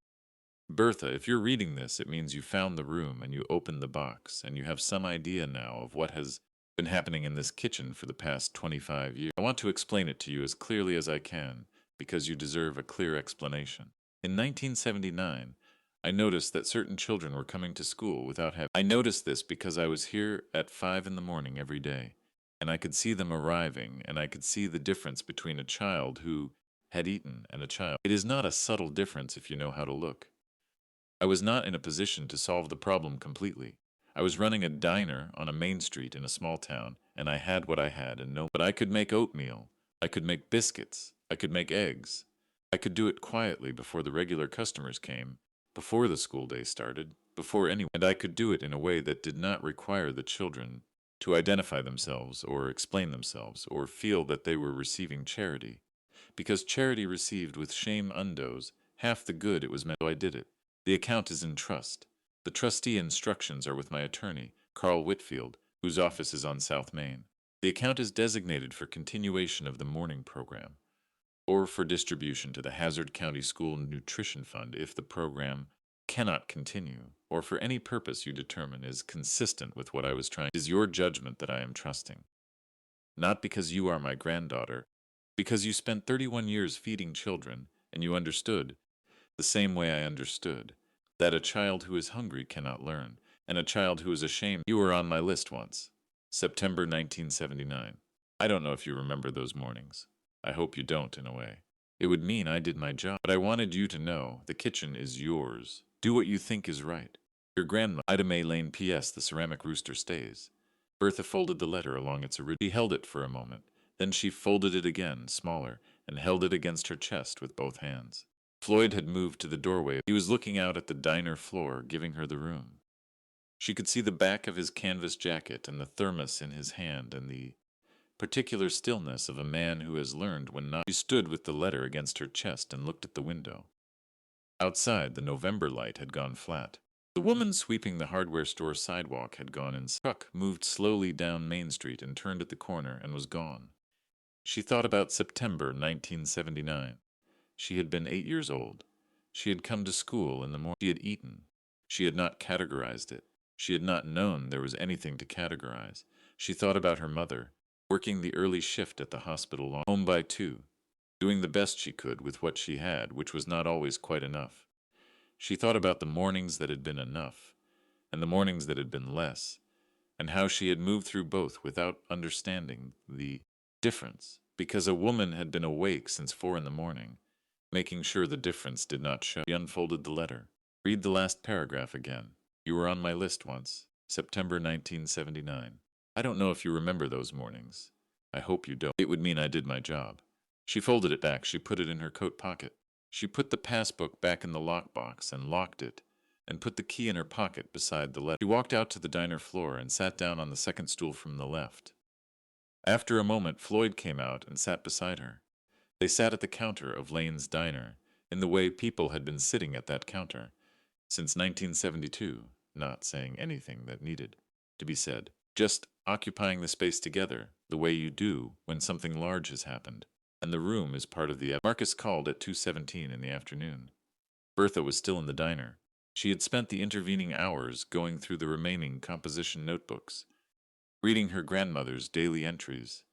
Bertha, if you're reading this, it means you found the room and you opened the box, and you have some idea now of what has been happening in this kitchen for the past 25 years. I want to explain it to you as clearly as I can, because you deserve a clear explanation. In 1979, I noticed that certain children were coming to school without having. I noticed this because I was here at 5 in the morning every day, and I could see them arriving, and I could see the difference between a child who had eaten and a child. It is not a subtle difference if you know how to look. I was not in a position to solve the problem completely. I was running a diner on a main street in a small town, and I had what I had, and no. But I could make oatmeal. I could make biscuits. I could make eggs. I could do it quietly before the regular customers came, before the school day started, before anyone. And I could do it in a way that did not require the children to identify themselves or explain themselves or feel that they were receiving charity. Because charity received with shame undoes half the good it was meant. So I did it. The account is in trust. The trustee instructions are with my attorney, Carl Whitfield, whose office is on South Main. The account is designated for continuation of the morning program, or for distribution to the Hazard County School Nutrition Fund if the program cannot continue, or for any purpose you determine is consistent with what I was trying. It is your judgment that I am trusting. Not because you are my granddaughter, because you spent 31 years feeding children, and you understood, the same way I understood, that a child who is hungry cannot learn, and a child who is ashamed. You were on my list once. September 1979. I don't know if you remember those mornings. I hope you don't, in a way. It would mean I did my job, but I wanted you to know the kitchen is yours. Do what you think is right. Your grandma, Ida May Lane, P.S. The ceramic rooster stays. Bertha folded the letter along its original. She held it for a moment. Then she folded it again, smaller, and held it against her chest with both hands. Floyd had moved to the doorway. He was looking out at the diner floor, giving her the room. She could see the back of his canvas jacket and the thermos in his hand and the particular stillness of a man who has learned when not. She stood with the letter against her chest and looked at the window. Outside, the November light had gone flat. The woman sweeping the hardware store sidewalk had gone in. The truck moved slowly down Main Street and turned at the corner and was gone. She thought about September 1979. She had been 8 years old. She had come to school in the morning. She had eaten. She had not categorized it. She had not known there was anything to categorize. She thought about her mother, working the early shift at the hospital, home by 2, doing the best she could with what she had, which was not always quite enough. She thought about the mornings that had been enough, and the mornings that had been less, and how she had moved through both without understanding the difference, because a woman had been awake since 4 in the morning, making sure the difference did not show. She unfolded the letter. Read the last paragraph again. You were on my list once. September 1979. I don't know if you remember those mornings. I hope you don't. It would mean I did my job. She folded it back. She put it in her coat pocket. She put the passbook back in the lockbox and locked it, and put the key in her pocket beside the letter. She walked out to the diner floor and sat down on the second stool from the left. After a moment, Floyd came out and sat beside her. They sat at the counter of Lane's diner, in the way people had been sitting at that counter since 1972, not saying anything that needed to be said, just occupying the space together, the way you do when something large has happened, and the room is part of the. Marcus called at 2:17 in the afternoon. Bertha was still in the diner. She had spent the intervening hours going through the remaining composition notebooks, reading her grandmother's daily entries,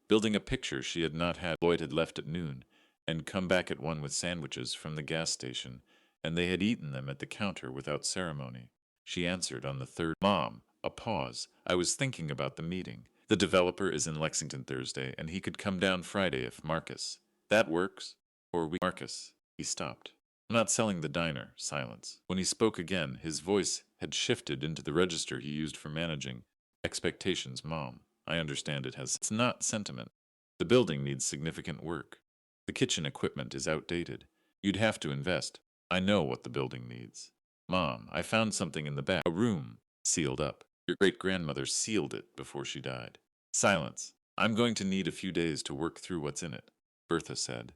building a picture she had not had. Lloyd had left at noon, and come back at 1 with sandwiches from the gas station, and they had eaten them at the counter without ceremony. She answered on the third. Mom, a pause. I was thinking about the meeting. The developer is in Lexington Thursday, and he could come down Friday if Marcus. That works? Or we. Marcus. He stopped. I'm not selling the diner. Silence. When he spoke again, his voice had shifted into the register he used for managing expectations. Mom, I understand it has. It's not sentiment. The building needs significant work. The kitchen equipment is outdated. You'd have to invest. I know what the building needs. Mom, I found something in the back. A room. Sealed up. Your great-grandmother sealed it before she died. Silence. I'm going to need a few days to work through what's in it, Bertha said.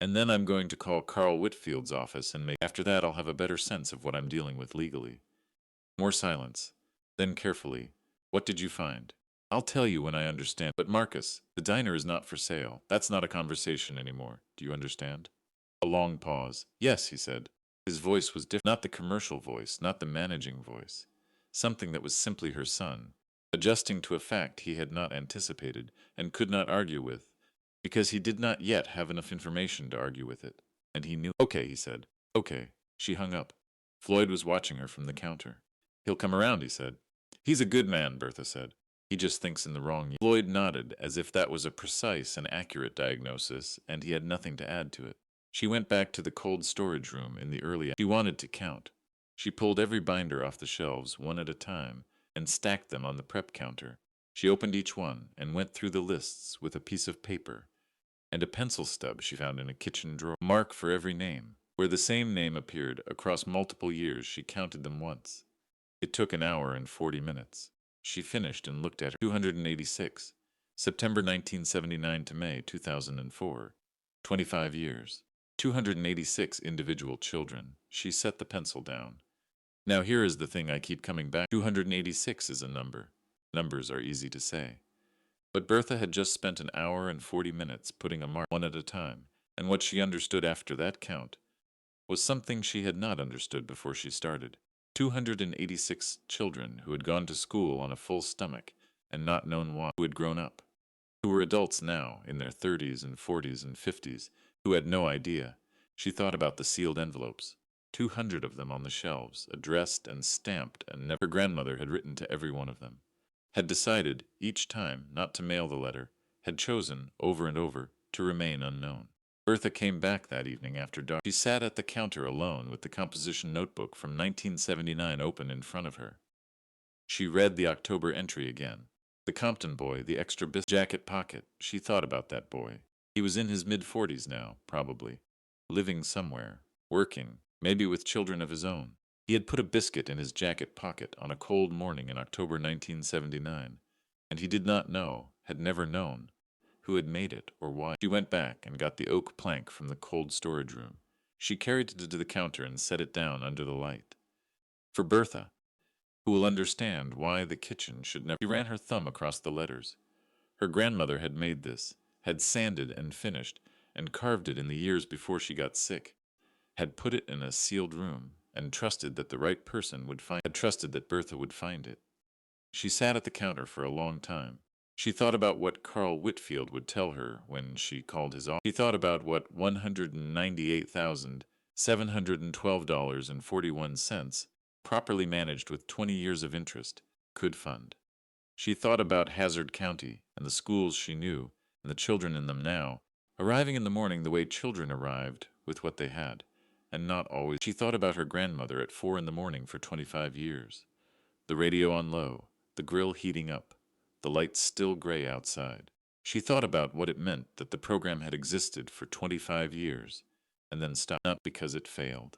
And then I'm going to call Carl Whitfield's office and make. After that I'll have a better sense of what I'm dealing with legally. More silence. Then carefully. What did you find? I'll tell you when I understand. But Marcus, the diner is not for sale. That's not a conversation anymore. Do you understand? A long pause. Yes, he said. His voice was different. Not the commercial voice, not the managing voice. Something that was simply her son, adjusting to a fact he had not anticipated and could not argue with, because he did not yet have enough information to argue with it. And he knew. Okay, he said. Okay. She hung up. Floyd was watching her from the counter. He'll come around, he said. He's a good man, Bertha said. He just thinks in the wrong. Floyd nodded, as if that was a precise and accurate diagnosis, and he had nothing to add to it. She went back to the cold storage room in the early. She wanted to count. She pulled every binder off the shelves, one at a time, and stacked them on the prep counter. She opened each one and went through the lists with a piece of paper and a pencil stub she found in a kitchen drawer. Mark for every name. Where the same name appeared across multiple years, she counted them once. It took an hour and 40 minutes. She finished and looked at her. 286. September 1979 to May 2004. 25 years. 286 individual children. She set the pencil down. Now here is the thing I keep coming back. 286 is a number. Numbers are easy to say. But Bertha had just spent an hour and 40 minutes putting a mark one at a time, and what she understood after that count was something she had not understood before she started. 286 children who had gone to school on a full stomach and not known why, who had grown up. who were adults now, in their 30s and 40s and 50s, who had no idea. She thought about the sealed envelopes, 200 of them on the shelves, addressed and stamped, and never. Her grandmother had written to every one of them, had decided, each time, not to mail the letter, had chosen, over and over, to remain unknown. Bertha came back that evening after dark. She sat at the counter alone with the composition notebook from 1979 open in front of her. She read the October entry again. The Compton boy, the extra jacket pocket. She thought about that boy. He was in his mid-40s now, probably, living somewhere, working, maybe with children of his own. He had put a biscuit in his jacket pocket on a cold morning in October 1979, and he did not know, had never known, who had made it or why. She went back and got the oak plank from the cold storage room. She carried it to the counter and set it down under the light. For Bertha, who will understand why the kitchen should never. She ran her thumb across the letters. Her grandmother had made this, had sanded and finished, and carved it in the years before she got sick, had put it in a sealed room, and trusted that the right person would find it, had trusted that Bertha would find it. She sat at the counter for a long time. She thought about what Carl Whitfield would tell her when she called his office. She thought about what $198,712.41, properly managed with 20 years of interest, could fund. She thought about Hazard County and the schools she knew and the children in them now, arriving in the morning the way children arrived, with what they had, and not always. She thought about her grandmother at 4 in the morning for 25 years. The radio on low, the grill heating up, the lights still gray outside. She thought about what it meant that the program had existed for 25 years, and then stopped, not because it failed,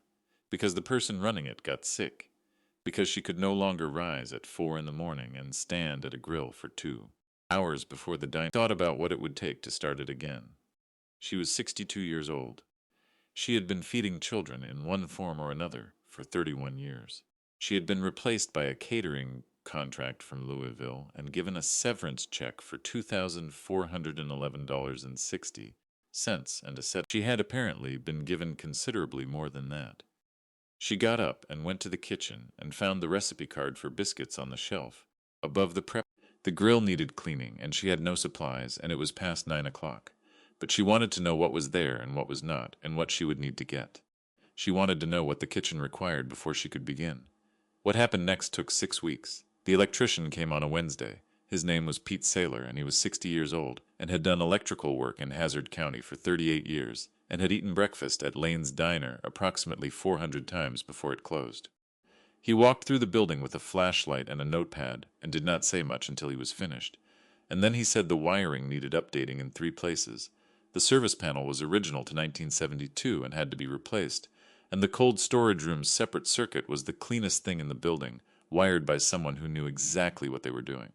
because the person running it got sick, because she could no longer rise at 4 in the morning and stand at a grill for 2 hours before the dine. Thought about what it would take to start it again. She was 62 years old. She had been feeding children in one form or another for 31 years. She had been replaced by a catering contract from Louisville and given a severance check for $2,411.60 and a set. She had apparently been given considerably more than that. She got up and went to the kitchen and found the recipe card for biscuits on the shelf above the prep. The grill needed cleaning, and she had no supplies, and it was past 9 o'clock. But she wanted to know what was there and what was not, and what she would need to get. She wanted to know what the kitchen required before she could begin. What happened next took 6 weeks. The electrician came on a Wednesday. His name was Pete Saylor, and he was 60 years old, and had done electrical work in Hazard County for 38 years, and had eaten breakfast at Lane's Diner approximately 400 times before it closed. He walked through the building with a flashlight and a notepad, and did not say much until he was finished. And then he said the wiring needed updating in 3 places. The service panel was original to 1972 and had to be replaced, and the cold storage room's separate circuit was the cleanest thing in the building, wired by someone who knew exactly what they were doing.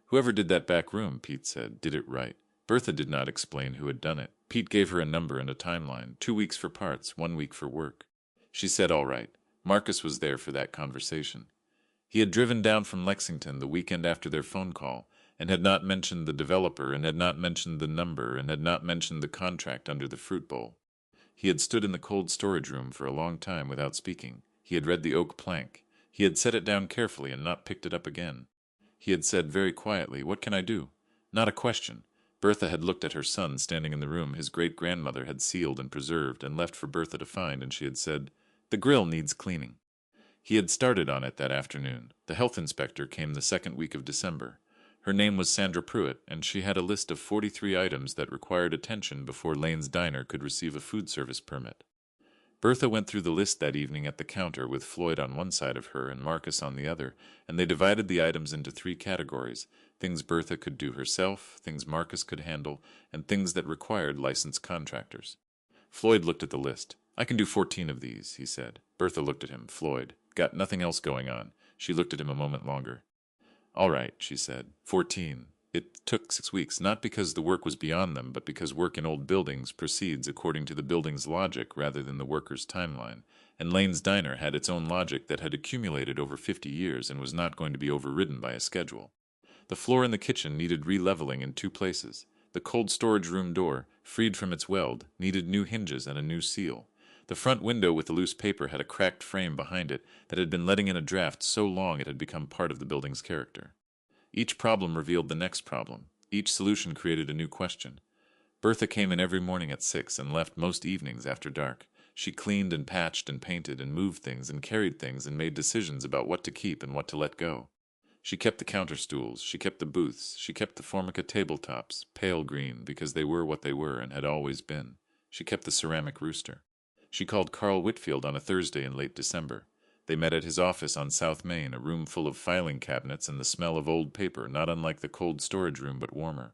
Whoever did that back room, Pete said, did it right. Bertha did not explain who had done it. Pete gave her a number and a timeline, 2 weeks for parts, 1 week for work. She said all right. Marcus was there for that conversation. He had driven down from Lexington the weekend after their phone call, and had not mentioned the developer, and had not mentioned the number, and had not mentioned the contract under the fruit bowl. He had stood in the cold storage room for a long time without speaking. He had read the oak plank. He had set it down carefully and not picked it up again. He had said very quietly, "What can I do?" Not a question. Bertha had looked at her son standing in the room his great-grandmother had sealed and preserved and left for Bertha to find, and she had said, "The grill needs cleaning." He had started on it that afternoon. The health inspector came the second week of December. Her name was Sandra Pruitt, and she had a list of 43 items that required attention before Lane's Diner could receive a food service permit. Bertha went through the list that evening at the counter with Floyd on one side of her and Marcus on the other, and they divided the items into 3 categories: things Bertha could do herself, things Marcus could handle, and things that required licensed contractors. Floyd looked at the list. "I can do 14 of these," he said. Bertha looked at him. "Floyd, got nothing else going on." She looked at him a moment longer. "All right," she said. 14. It took 6 weeks, not because the work was beyond them, but because work in old buildings proceeds according to the building's logic rather than the worker's timeline, and Lane's Diner had its own logic that had accumulated over 50 years and was not going to be overridden by a schedule. The floor in the kitchen needed re-leveling in 2 places. The cold storage room door, freed from its weld, needed new hinges and a new seal. The front window with the loose paper had a cracked frame behind it that had been letting in a draft so long it had become part of the building's character. Each problem revealed the next problem. Each solution created a new question. Bertha came in every morning at 6 and left most evenings after dark. She cleaned and patched and painted and moved things and carried things and made decisions about what to keep and what to let go. She kept the counter stools, she kept the booths, she kept the Formica tabletops, pale green because they were what they were and had always been. She kept the ceramic rooster. She called Carl Whitfield on a Thursday in late December. They met at his office on South Main, a room full of filing cabinets and the smell of old paper, not unlike the cold storage room but warmer.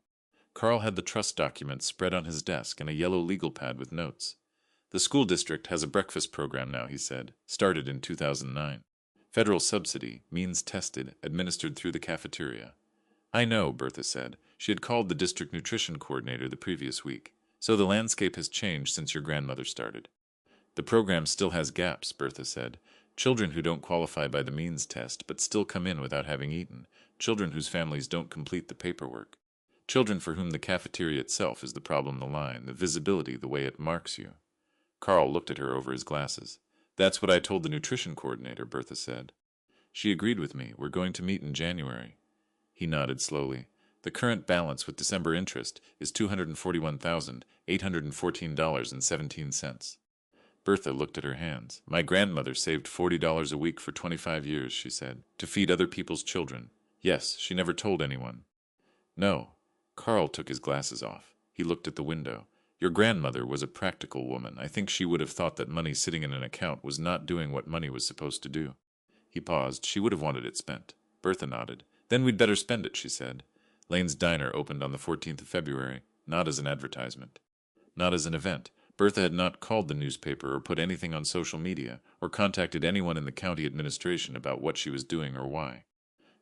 Carl had the trust documents spread on his desk and a yellow legal pad with notes. The school district has a breakfast program now, he said, started in 2009. Federal subsidy, means tested, administered through the cafeteria. I know, Bertha said. She had called the district nutrition coordinator the previous week. So the landscape has changed since your grandmother started. The program still has gaps, Bertha said. Children who don't qualify by the means test but still come in without having eaten. Children whose families don't complete the paperwork. Children for whom the cafeteria itself is the problem, the line, the visibility, the way it marks you. Carl looked at her over his glasses. That's what I told the nutrition coordinator, Bertha said. She agreed with me. We're going to meet in January. He nodded slowly. The current balance with December interest is $241,814.17. Bertha looked at her hands. My grandmother saved $40 a week for 25 years, she said, to feed other people's children. Yes, she never told anyone. No. Carl took his glasses off. He looked at the window. Your grandmother was a practical woman. I think she would have thought that money sitting in an account was not doing what money was supposed to do. He paused. She would have wanted it spent. Bertha nodded. Then we'd better spend it, she said. Lane's Diner opened on the 14th of February, not as an advertisement. Not as an event. Bertha had not called the newspaper or put anything on social media, or contacted anyone in the county administration about what she was doing or why.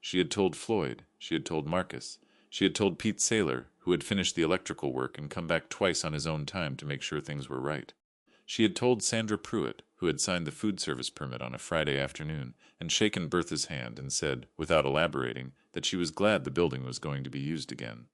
She had told Floyd. She had told Marcus. She had told Pete Saylor, who had finished the electrical work and come back twice on his own time to make sure things were right. She had told Sandra Pruitt, who had signed the food service permit on a Friday afternoon, and shaken Bertha's hand and said, without elaborating, that she was glad the building was going to be used again.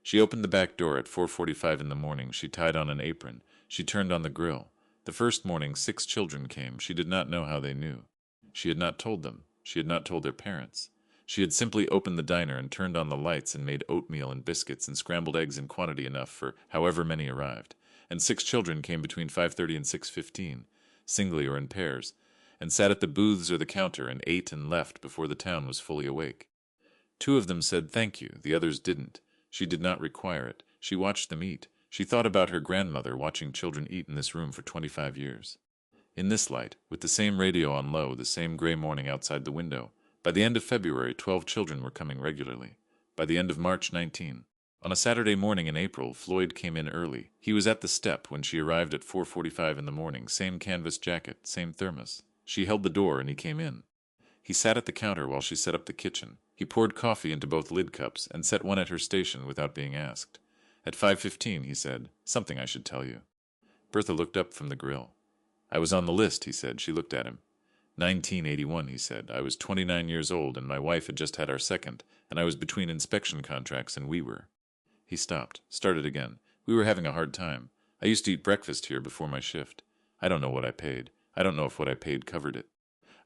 She opened the back door at 4:45 in the morning. She tied on an apron. She turned on the grill. The first morning 6 children came. She did not know how they knew. She had not told them. She had not told their parents. She had simply opened the diner and turned on the lights and made oatmeal and biscuits and scrambled eggs in quantity enough for however many arrived. And 6 children came between 5:30 and 6:15, singly or in pairs, and sat at the booths or the counter and ate and left before the town was fully awake. 2 of them said thank you, the others didn't. She did not require it. She watched them eat. She thought about her grandmother watching children eat in this room for 25 years. In this light, with the same radio on low, the same gray morning outside the window, by the end of February, 12 children were coming regularly. By the end of March, 19. On a Saturday morning in April, Floyd came in early. He was at the step when she arrived at 4:45 in the morning, same canvas jacket, same thermos. She held the door and he came in. He sat at the counter while she set up the kitchen. He poured coffee into both lid cups and set one at her station without being asked. At 5:15, he said, something I should tell you. Bertha looked up from the grill. I was on the list, he said. She looked at him. 1981, he said. I was 29 years old, and my wife had just had our second, and I was between inspection contracts, and we were. He stopped, started again. We were having a hard time. I used to eat breakfast here before my shift. I don't know what I paid. I don't know if what I paid covered it.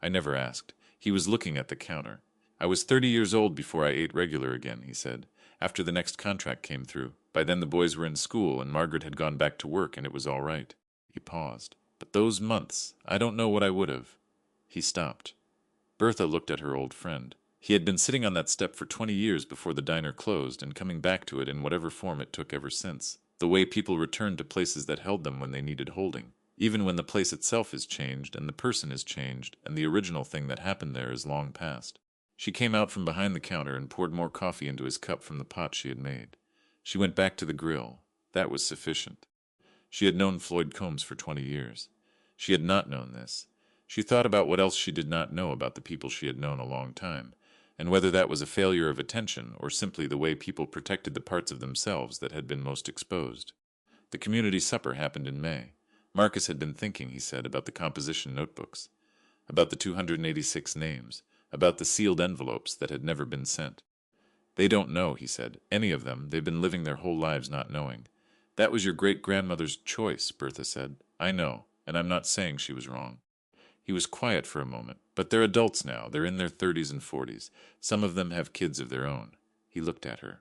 I never asked. He was looking at the counter. I was 30 years old before I ate regular again, he said, after the next contract came through. By then the boys were in school, and Margaret had gone back to work, and it was all right. He paused. But those months, I don't know what I would have. He stopped. Bertha looked at her old friend. He had been sitting on that step for 20 years before the diner closed and coming back to it in whatever form it took ever since. The way people returned to places that held them when they needed holding. Even when the place itself is changed and the person is changed and the original thing that happened there is long past. She came out from behind the counter and poured more coffee into his cup from the pot she had made. She went back to the grill. That was sufficient. She had known Floyd Combs for 20 years. She had not known this. She thought about what else she did not know about the people she had known a long time, and whether that was a failure of attention or simply the way people protected the parts of themselves that had been most exposed. The community supper happened in May. Marcus had been thinking, he said, about the composition notebooks, about the 286 names, about the sealed envelopes that had never been sent. They don't know, he said, any of them. They've been living their whole lives not knowing. That was your great-grandmother's choice, Bertha said. I know, and I'm not saying she was wrong. He was quiet for a moment. But they're adults now. They're in their 30s and 40s. Some of them have kids of their own. He looked at her.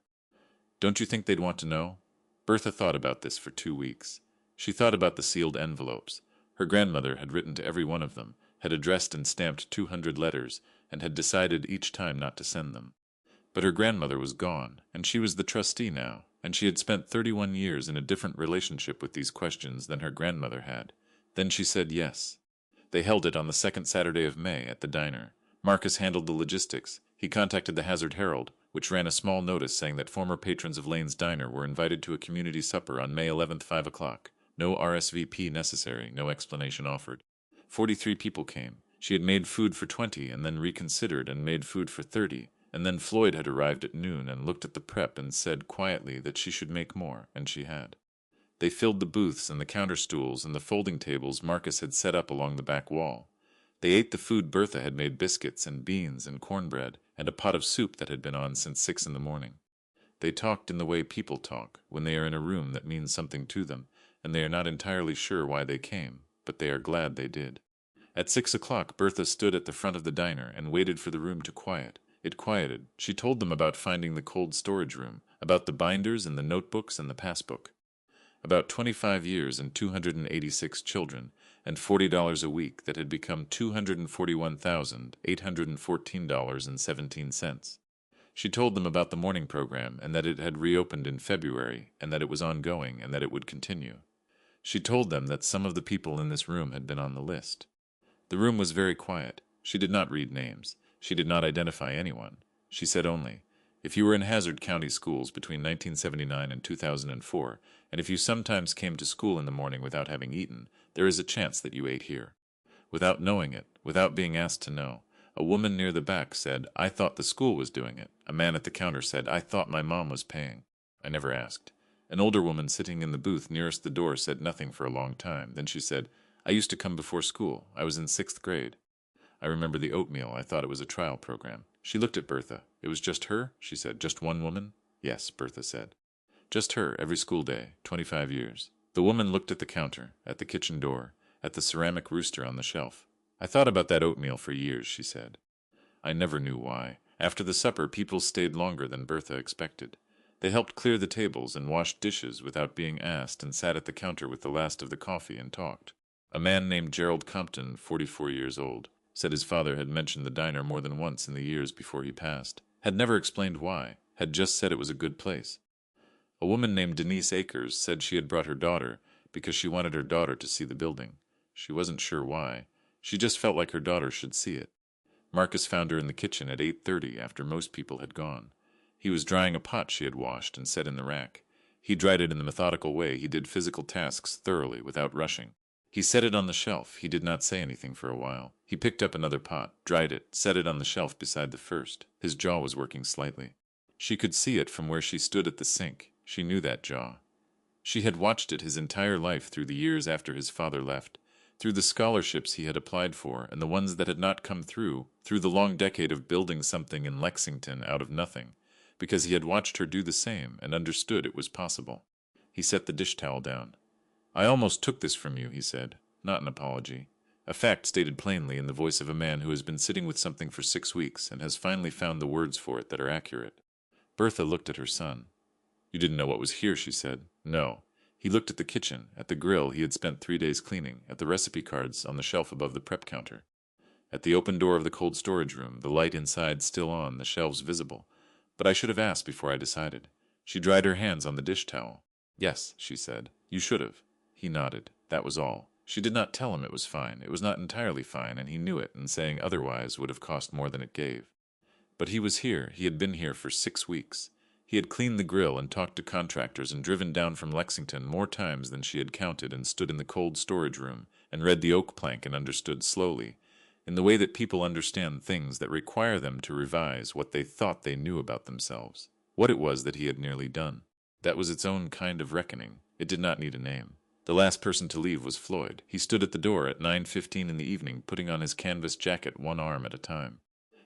Don't you think they'd want to know? Bertha thought about this for 2 weeks. She thought about the sealed envelopes. Her grandmother had written to every one of them, had addressed and stamped 200 letters, and had decided each time not to send them. But her grandmother was gone, and she was the trustee now, and she had spent 31 years in a different relationship with these questions than her grandmother had. Then she said yes. They held it on the second Saturday of May at the diner. Marcus handled the logistics. He contacted the Hazard Herald, which ran a small notice saying that former patrons of Lane's Diner were invited to a community supper on May 11th, 5 o'clock. No RSVP necessary, no explanation offered. 43 people came. She had made food for 20 and then reconsidered and made food for 30. And then Floyd had arrived at noon and looked at the prep and said quietly that she should make more, and she had. They filled the booths and the counter stools and the folding tables Marcus had set up along the back wall. They ate the food Bertha had made, biscuits and beans and cornbread and a pot of soup that had been on since 6 in the morning. They talked in the way people talk when they are in a room that means something to them, and they are not entirely sure why they came, but they are glad they did. At 6 o'clock, Bertha stood at the front of the diner and waited for the room to quiet. It quieted. She told them about finding the cold storage room, about the binders and the notebooks and the passbook. About 25 years and 286 children, and $40 a week that had become $241,814.17. She told them about the morning program and that it had reopened in February and that it was ongoing and that it would continue. She told them that some of the people in this room had been on the list. The room was very quiet. She did not read names. She did not identify anyone. She said only, "If you were in Hazard County schools between 1979 and 2004, and if you sometimes came to school in the morning without having eaten, there is a chance that you ate here." Without knowing it, without being asked to know, a woman near the back said, "I thought the school was doing it." A man at the counter said, "I thought my mom was paying." I never asked. An older woman sitting in the booth nearest the door said nothing for a long time. Then she said, "I used to come before school. I was in 6th grade. I remember the oatmeal. I thought it was a trial program." She looked at Bertha. "It was just her?" she said. "Just one woman?" "Yes," Bertha said. "Just her, every school day, 25 years. The woman looked at the counter, at the kitchen door, at the ceramic rooster on the shelf. "I thought about that oatmeal for years," she said. "I never knew why. After the supper, people stayed longer than Bertha expected. They helped clear the tables and washed dishes without being asked and sat at the counter with the last of the coffee and talked. A man named Gerald Compton, 44 years old, said his father had mentioned the diner more than once in the years before he passed, had never explained why, had just said it was a good place. A woman named Denise Akers said she had brought her daughter because she wanted her daughter to see the building. She wasn't sure why. She just felt like her daughter should see it. Marcus found her in the kitchen at 8:30 after most people had gone. He was drying a pot she had washed and set in the rack. He dried it in the methodical way he did physical tasks thoroughly, without rushing. He set it on the shelf. He did not say anything for a while. He picked up another pot, dried it, set it on the shelf beside the first. His jaw was working slightly. She could see it from where she stood at the sink. She knew that jaw. She had watched it his entire life through the years after his father left, through the scholarships he had applied for and the ones that had not come through the long decade of building something in Lexington out of nothing, because he had watched her do the same and understood it was possible. He set the dish towel down. "I almost took this from you," he said, not an apology. A fact stated plainly in the voice of a man who has been sitting with something for 6 weeks and has finally found the words for it that are accurate. Bertha looked at her son. "You didn't know what was here," she said. "No." He looked at the kitchen, at the grill he had spent 3 days cleaning, at the recipe cards on the shelf above the prep counter. At the open door of the cold storage room, the light inside still on, the shelves visible. "But I should have asked before I decided." She dried her hands on the dish towel. "Yes," she said. "You should have." He nodded. That was all. She did not tell him it was fine. It was not entirely fine, and he knew it, and saying otherwise would have cost more than it gave. But he was here. He had been here for 6 weeks. He had cleaned the grill and talked to contractors and driven down from Lexington more times than she had counted and stood in the cold storage room and read the oak plank and understood slowly, in the way that people understand things that require them to revise what they thought they knew about themselves, what it was that he had nearly done. That was its own kind of reckoning. It did not need a name. The last person to leave was Floyd. He stood at the door at 9:15 in the evening, putting on his canvas jacket one arm at a time.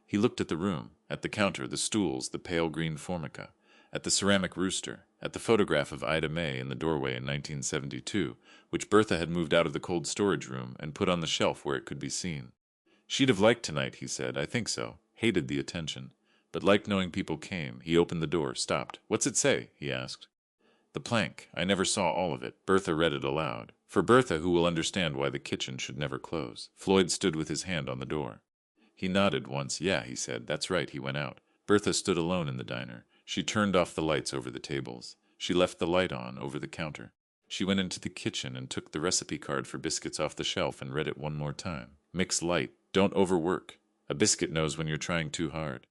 He looked at the room, at the counter, the stools, the pale green formica, at the ceramic rooster, at the photograph of Ida May in the doorway in 1972, which Bertha had moved out of the cold storage room and put on the shelf where it could be seen. "She'd have liked tonight," he said. "I think so. Hated the attention. but liked knowing people came. He opened the door, stopped. "What's it say?" he asked. "The plank. I never saw all of it." Bertha read it aloud. "For Bertha, who will understand why the kitchen should never close." Floyd stood with his hand on the door. He nodded once. "Yeah," he said. "That's right." He went out. Bertha stood alone in the diner. She turned off the lights over the tables. She left the light on over the counter. She went into the kitchen and took the recipe card for biscuits off the shelf and read it one more time. "Mix light. Don't overwork. A biscuit knows when you're trying too hard."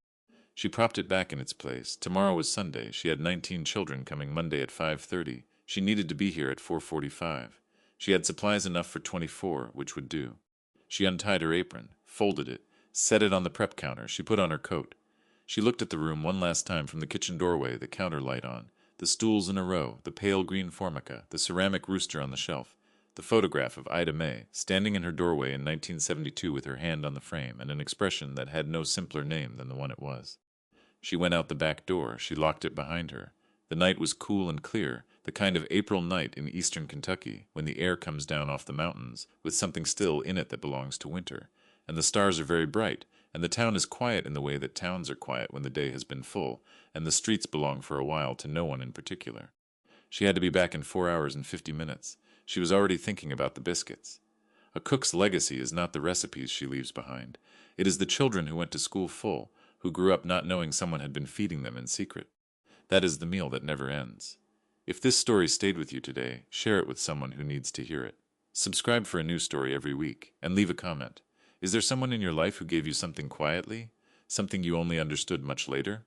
She propped it back in its place. Tomorrow was Sunday. She had 19 children coming Monday at 5:30. She needed to be here at 4:45. She had supplies enough for 24, which would do. She untied her apron, folded it, set it on the prep counter. She put on her coat. She looked at the room one last time from the kitchen doorway, the counter light on, the stools in a row, the pale green formica, the ceramic rooster on the shelf, the photograph of Ida May, standing in her doorway in 1972 with her hand on the frame and an expression that had no simpler name than the one it was. She went out the back door. She locked it behind her. The night was cool and clear, the kind of April night in eastern Kentucky, when the air comes down off the mountains, with something still in it that belongs to winter, and the stars are very bright, and the town is quiet in the way that towns are quiet when the day has been full, and the streets belong for a while to no one in particular. She had to be back in 4 hours and 50 minutes. She was already thinking about the biscuits. A cook's legacy is not the recipes she leaves behind. It is the children who went to school full, who grew up not knowing someone had been feeding them in secret. That is the meal that never ends. If this story stayed with you today, share it with someone who needs to hear it. Subscribe for a new story every week, and leave a comment. Is there someone in your life who gave you something quietly? Something you only understood much later?